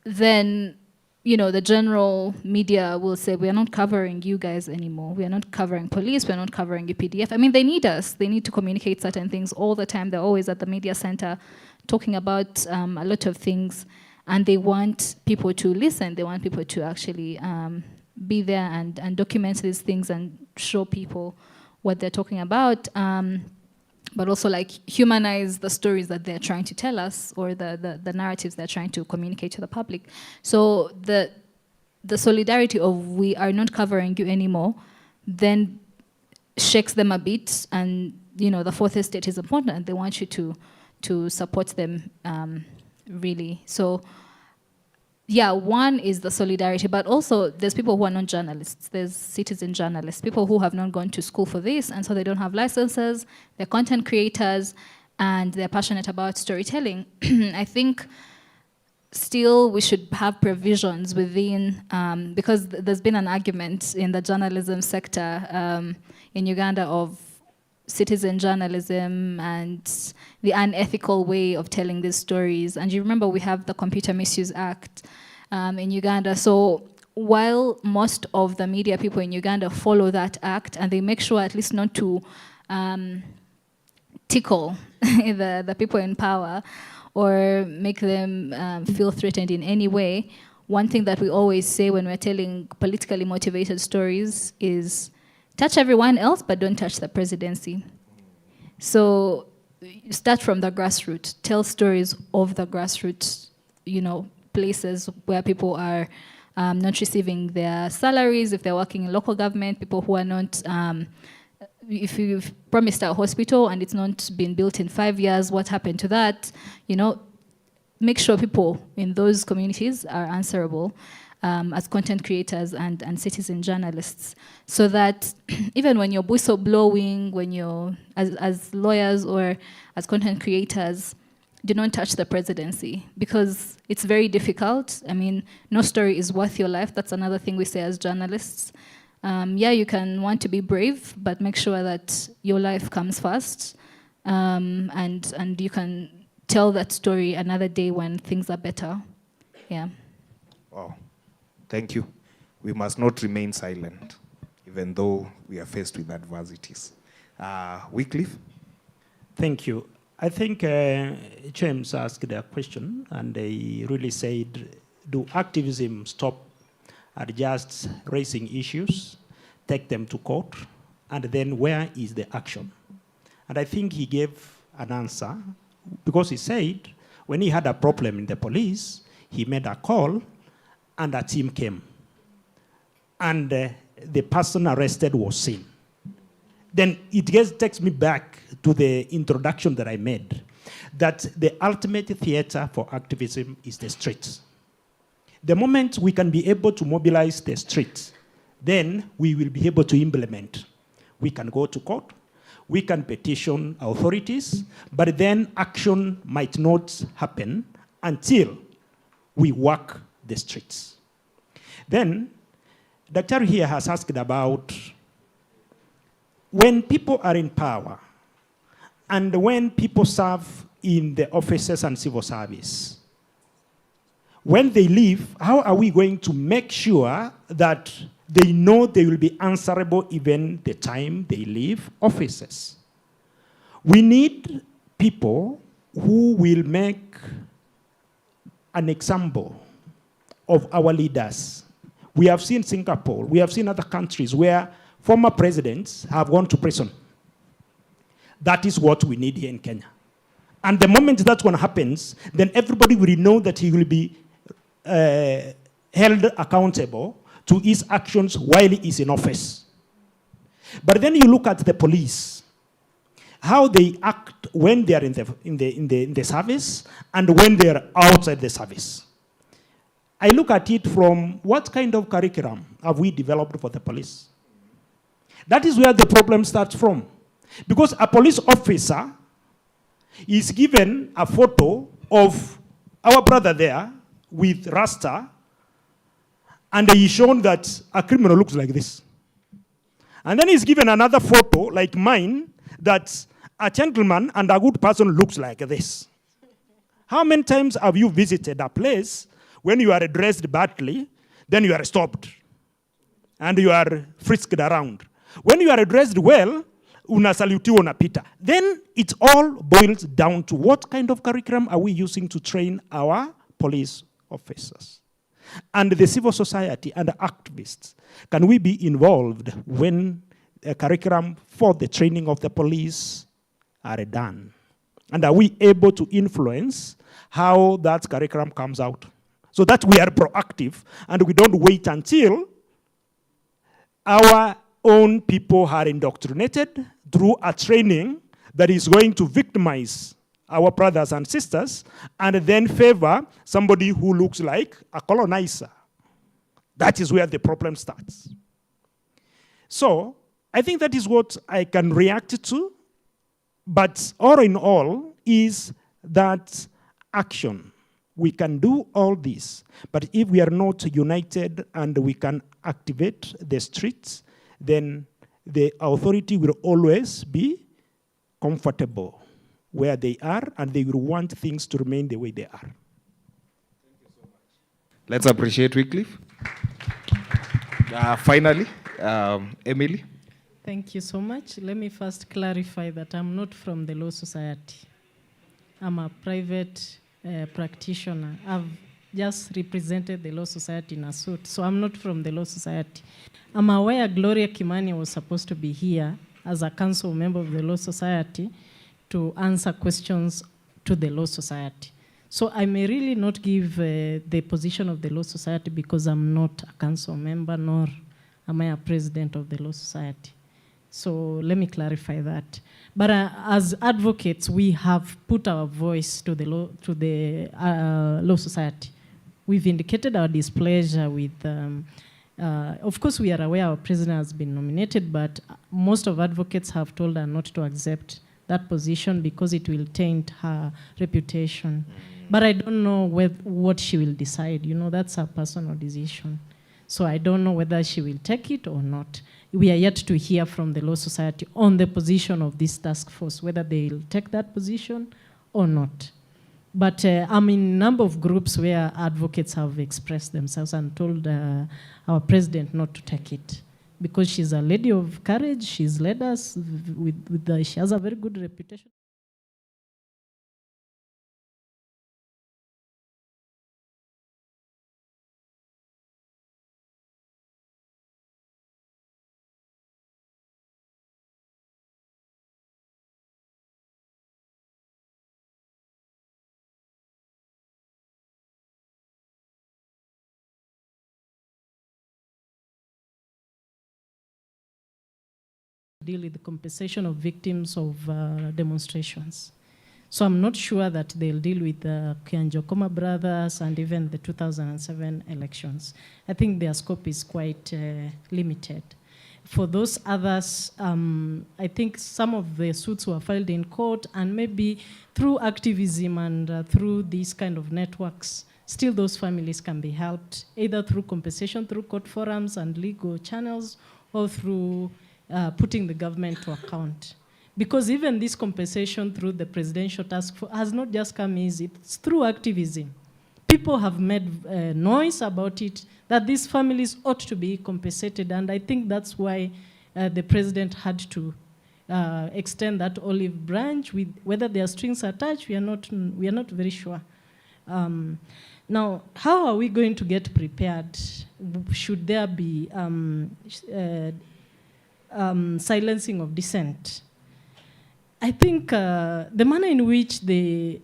Speaker 2: then the general media will say, we are not covering you guys anymore. We are not covering police. We are not covering UPDF. I mean, they need us. They need to communicate certain things all the time. They're always at the media center talking about a lot of things, and they want people to listen. They want people to actually be there and document these things and show people what they're talking about, but also like humanize the stories that they're trying to tell us, or the narratives they're trying to communicate to the public. So the solidarity of we are not covering you anymore then shakes them a bit, and the fourth estate is important and they want you to support them really. So yeah, one is the solidarity, but also there's people who are not journalists. There's citizen journalists, people who have not gone to school for this, and so they don't have licenses. They're content creators, and they're passionate about storytelling. I think still we should have provisions within, because there's been an argument in the journalism sector in Uganda of citizen journalism and the unethical way of telling these stories. And you remember we have the Computer Misuse Act in Uganda. So while most of the media people in Uganda follow that act and they make sure at least not to tickle the people in power or make them feel threatened in any way, one thing that we always say when we're telling politically motivated stories is touch everyone else, but don't touch the presidency. So you start from the grassroots, tell stories of the grassroots, places where people are not receiving their salaries, if they're working in local government, people who are not if you've promised a hospital and it's not been built in 5 years, what happened to that? You know, make sure people in those communities are answerable as content creators and citizen journalists, so that even when you're whistleblowing, when you're as lawyers or as content creators, do not touch the presidency, because it's very difficult. I mean, no story is worth your life. That's another thing we say as journalists. Yeah, you can want to be brave, but make sure that your life comes first, and you can tell that story another day when things are better. Yeah.
Speaker 1: Wow. Thank you. We must not remain silent, even though we are faced with adversities. Wycliffe?
Speaker 4: Thank you. I think James asked a question, and he really said, do activism stop at just raising issues, take them to court, and then where is the action? And I think he gave an answer, because he said when he had a problem in the police, he made a call and a team came. And the person arrested was seen. Then it takes me back to the introduction that I made, that the ultimate theater for activism is the streets. The moment we can be able to mobilize the streets, then we will be able to implement. We can go to court, we can petition authorities, but then action might not happen until we work the streets. Then, Dr. here has asked about when people are in power and when people serve in the offices and civil service, when they leave, how are we going to make sure that they know they will be answerable even the time they leave offices? We need people who will make an example of our leaders. We have seen Singapore, we have seen other countries where former presidents have gone to prison. That is what we need here in Kenya. And the moment that one happens, then everybody will know that he will be held accountable to his actions while he is in office. But then you look at the police, how they act when they are in the service and when they are outside the service. I look at it from what kind of curriculum have we developed for the police? That is where the problem starts from. Because a police officer is given a photo of our brother there with Rasta, and he is shown that a criminal looks like this. And then he's given another photo, like mine, that a gentleman and a good person looks like this. How many times have you visited a place when you are dressed badly, then you are stopped, and you are frisked around? When you are dressed well, unasalutiwa unapita. Then it all boils down to what kind of curriculum are we using to train our police officers? And the civil society and the activists, can we be involved when a curriculum for the training of the police are done? And are we able to influence how that curriculum comes out? So that we are proactive and we don't wait until our own people are indoctrinated through a training that is going to victimize our brothers and sisters and then favor somebody who looks like a colonizer. That is where the problem starts. So I think that is what I can react to, but all in all is that action. We can do all this, but if we are not united and we can activate the streets, then the authority will always be comfortable where they are, and they will want things to remain the way they are. Thank
Speaker 1: you so much. Let's appreciate Wycliffe. Finally, Emily.
Speaker 3: Thank you so much. Let me first clarify that I'm not from the Law Society. I'm a private practitioner. I've just represented the Law Society in a suit, so I'm not from the Law Society. I'm aware Gloria Kimani was supposed to be here as a council member of the Law Society to answer questions to the Law Society. So I may really not give the position of the Law Society because I'm not a council member, nor am I a president of the Law Society. So let me clarify that. But as advocates, we have put our voice to the law society. We've indicated our displeasure with, of course, we are aware our president has been nominated, but most of advocates have told her not to accept that position because it will taint her reputation. But I don't know what she will decide. You know, that's her personal decision. So I don't know whether she will take it or not. We are yet to hear from the Law Society on the position of this task force, whether they'll take that position or not. But I'm in a number of groups where advocates have expressed themselves and told our president not to take it. Because she's a lady of courage, she's led us, she has a very good reputation. Deal with the compensation of victims of demonstrations. So I'm not sure that they'll deal with the Kianjokoma brothers and even the 2007 elections. I think their scope is quite limited. For those others, I think some of the suits were filed in court, and maybe through activism and through these kind of networks, still those families can be helped, either through compensation through court forums and legal channels, or through putting the government to account. Because even this compensation through the presidential task force has not just come easy, it's through activism. People have made noise about it, that these families ought to be compensated, and I think that's why the president had to extend that olive branch. With whether there are strings attached, we are not very sure. Now, how are we going to get prepared? Should there be silencing of dissent? I think the manner in which the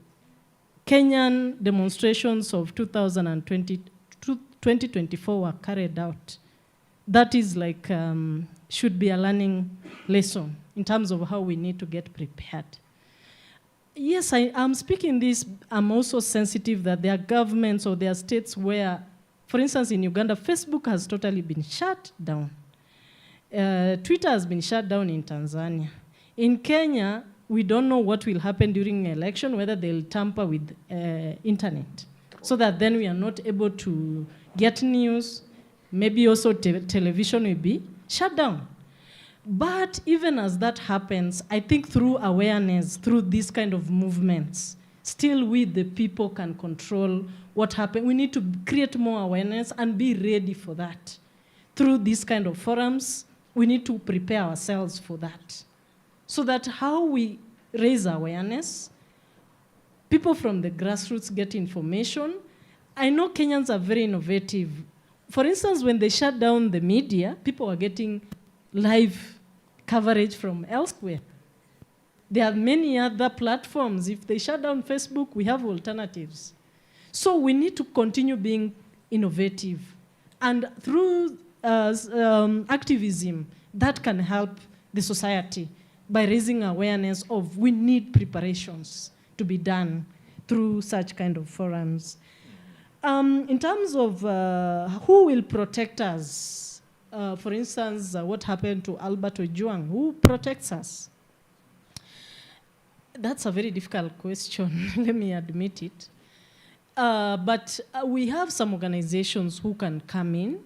Speaker 3: Kenyan demonstrations of 2024 were carried out, that is like, should be a learning lesson in terms of how we need to get prepared. Yes, I'm speaking this, I'm also sensitive that there are governments or there are states where, for instance, in Uganda, Facebook has totally been shut down. Twitter has been shut down in Tanzania. In Kenya, we don't know what will happen during an election, whether they'll tamper with internet, so that then we are not able to get news. Maybe also television will be shut down. But even as that happens, I think through awareness, through these kind of movements, still we, the people, can control what happens. We need to create more awareness and be ready for that. Through these kind of forums, we need to prepare ourselves for that. So that how we raise awareness, people from the grassroots get information. I know Kenyans are very innovative. For instance, when they shut down the media, people are getting live coverage from elsewhere. There are many other platforms. If they shut down Facebook, we have alternatives. So we need to continue being innovative. And through activism, that can help the society by raising awareness of we need preparations to be done through such kind of forums. In terms of who will protect us, for instance, what happened to Albert Ojwang, who protects us? That's a very difficult question, let me admit it. But we have some organizations who can come in.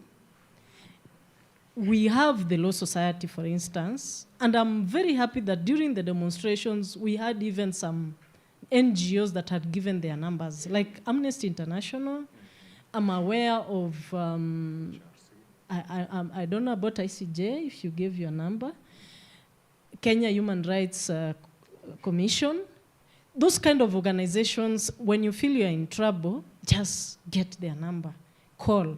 Speaker 3: We have the Law Society, for instance, and I'm very happy that during the demonstrations, we had even some NGOs that had given their numbers, like Amnesty International. I'm aware of, I don't know about ICJ, if you gave your number, Kenya Human Rights Commission. Those kind of organizations, when you feel you're in trouble, just get their number, call.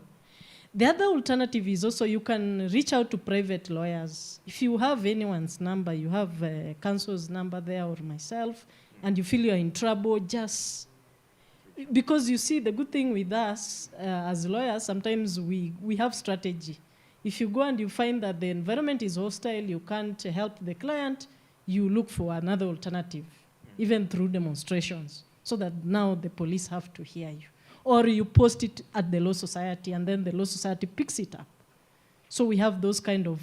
Speaker 3: The other alternative is also you can reach out to private lawyers. If you have anyone's number, you have counsel's number there or myself, and you feel you're in trouble, just, because you see the good thing with us as lawyers, sometimes we have strategy. If you go and you find that the environment is hostile, you can't help the client, you look for another alternative, even through demonstrations, so that now the police have to hear you. Or you post it at the Law Society, and then the Law Society picks it up. So we have those kind of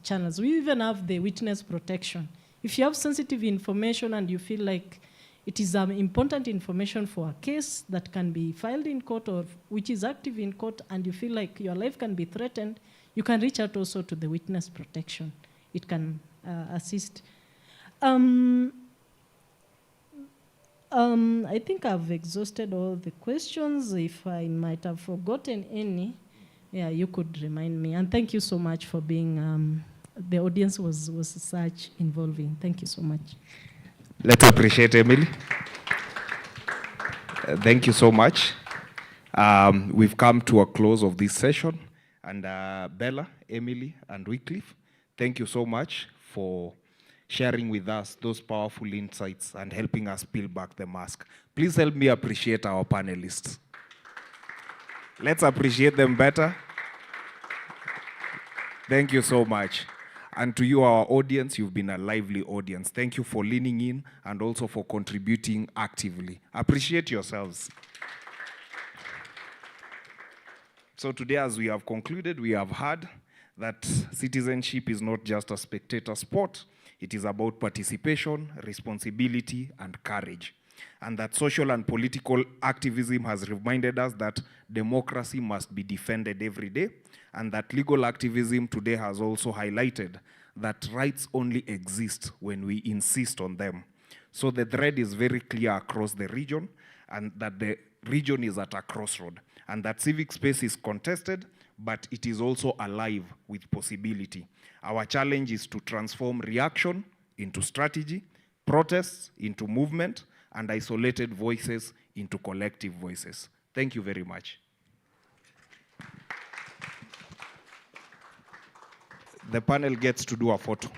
Speaker 3: channels. We even have the witness protection. If you have sensitive information and you feel like it is important information for a case that can be filed in court or which is active in court, and you feel like your life can be threatened, you can reach out also to the witness protection. It can assist. I think I've exhausted all the questions. If I might have forgotten any, yeah, you could remind me. And thank you so much for being, the audience was such involving. Thank you so much.
Speaker 1: Let's appreciate Emily. Thank you so much. We've come to a close of this session. And Bella, Emily, and Wycliffe, thank you so much for sharing with us those powerful insights and helping us peel back the mask. Please help me appreciate our panelists. Let's appreciate them better. Thank you so much. And to you, our audience, you've been a lively audience. Thank you for leaning in and also for contributing actively. Appreciate yourselves. So today, as we have concluded, we have heard that citizenship is not just a spectator sport. It is about participation, responsibility, and courage. And that social and political activism has reminded us that democracy must be defended every day, and that legal activism today has also highlighted that rights only exist when we insist on them. So the thread is very clear across the region, and that the region is at a crossroad, and that civic space is contested, but it is also alive with possibility. Our challenge is to transform reaction into strategy, protests into movement, and isolated voices into collective voices. Thank you very much. The panel gets to do a photo.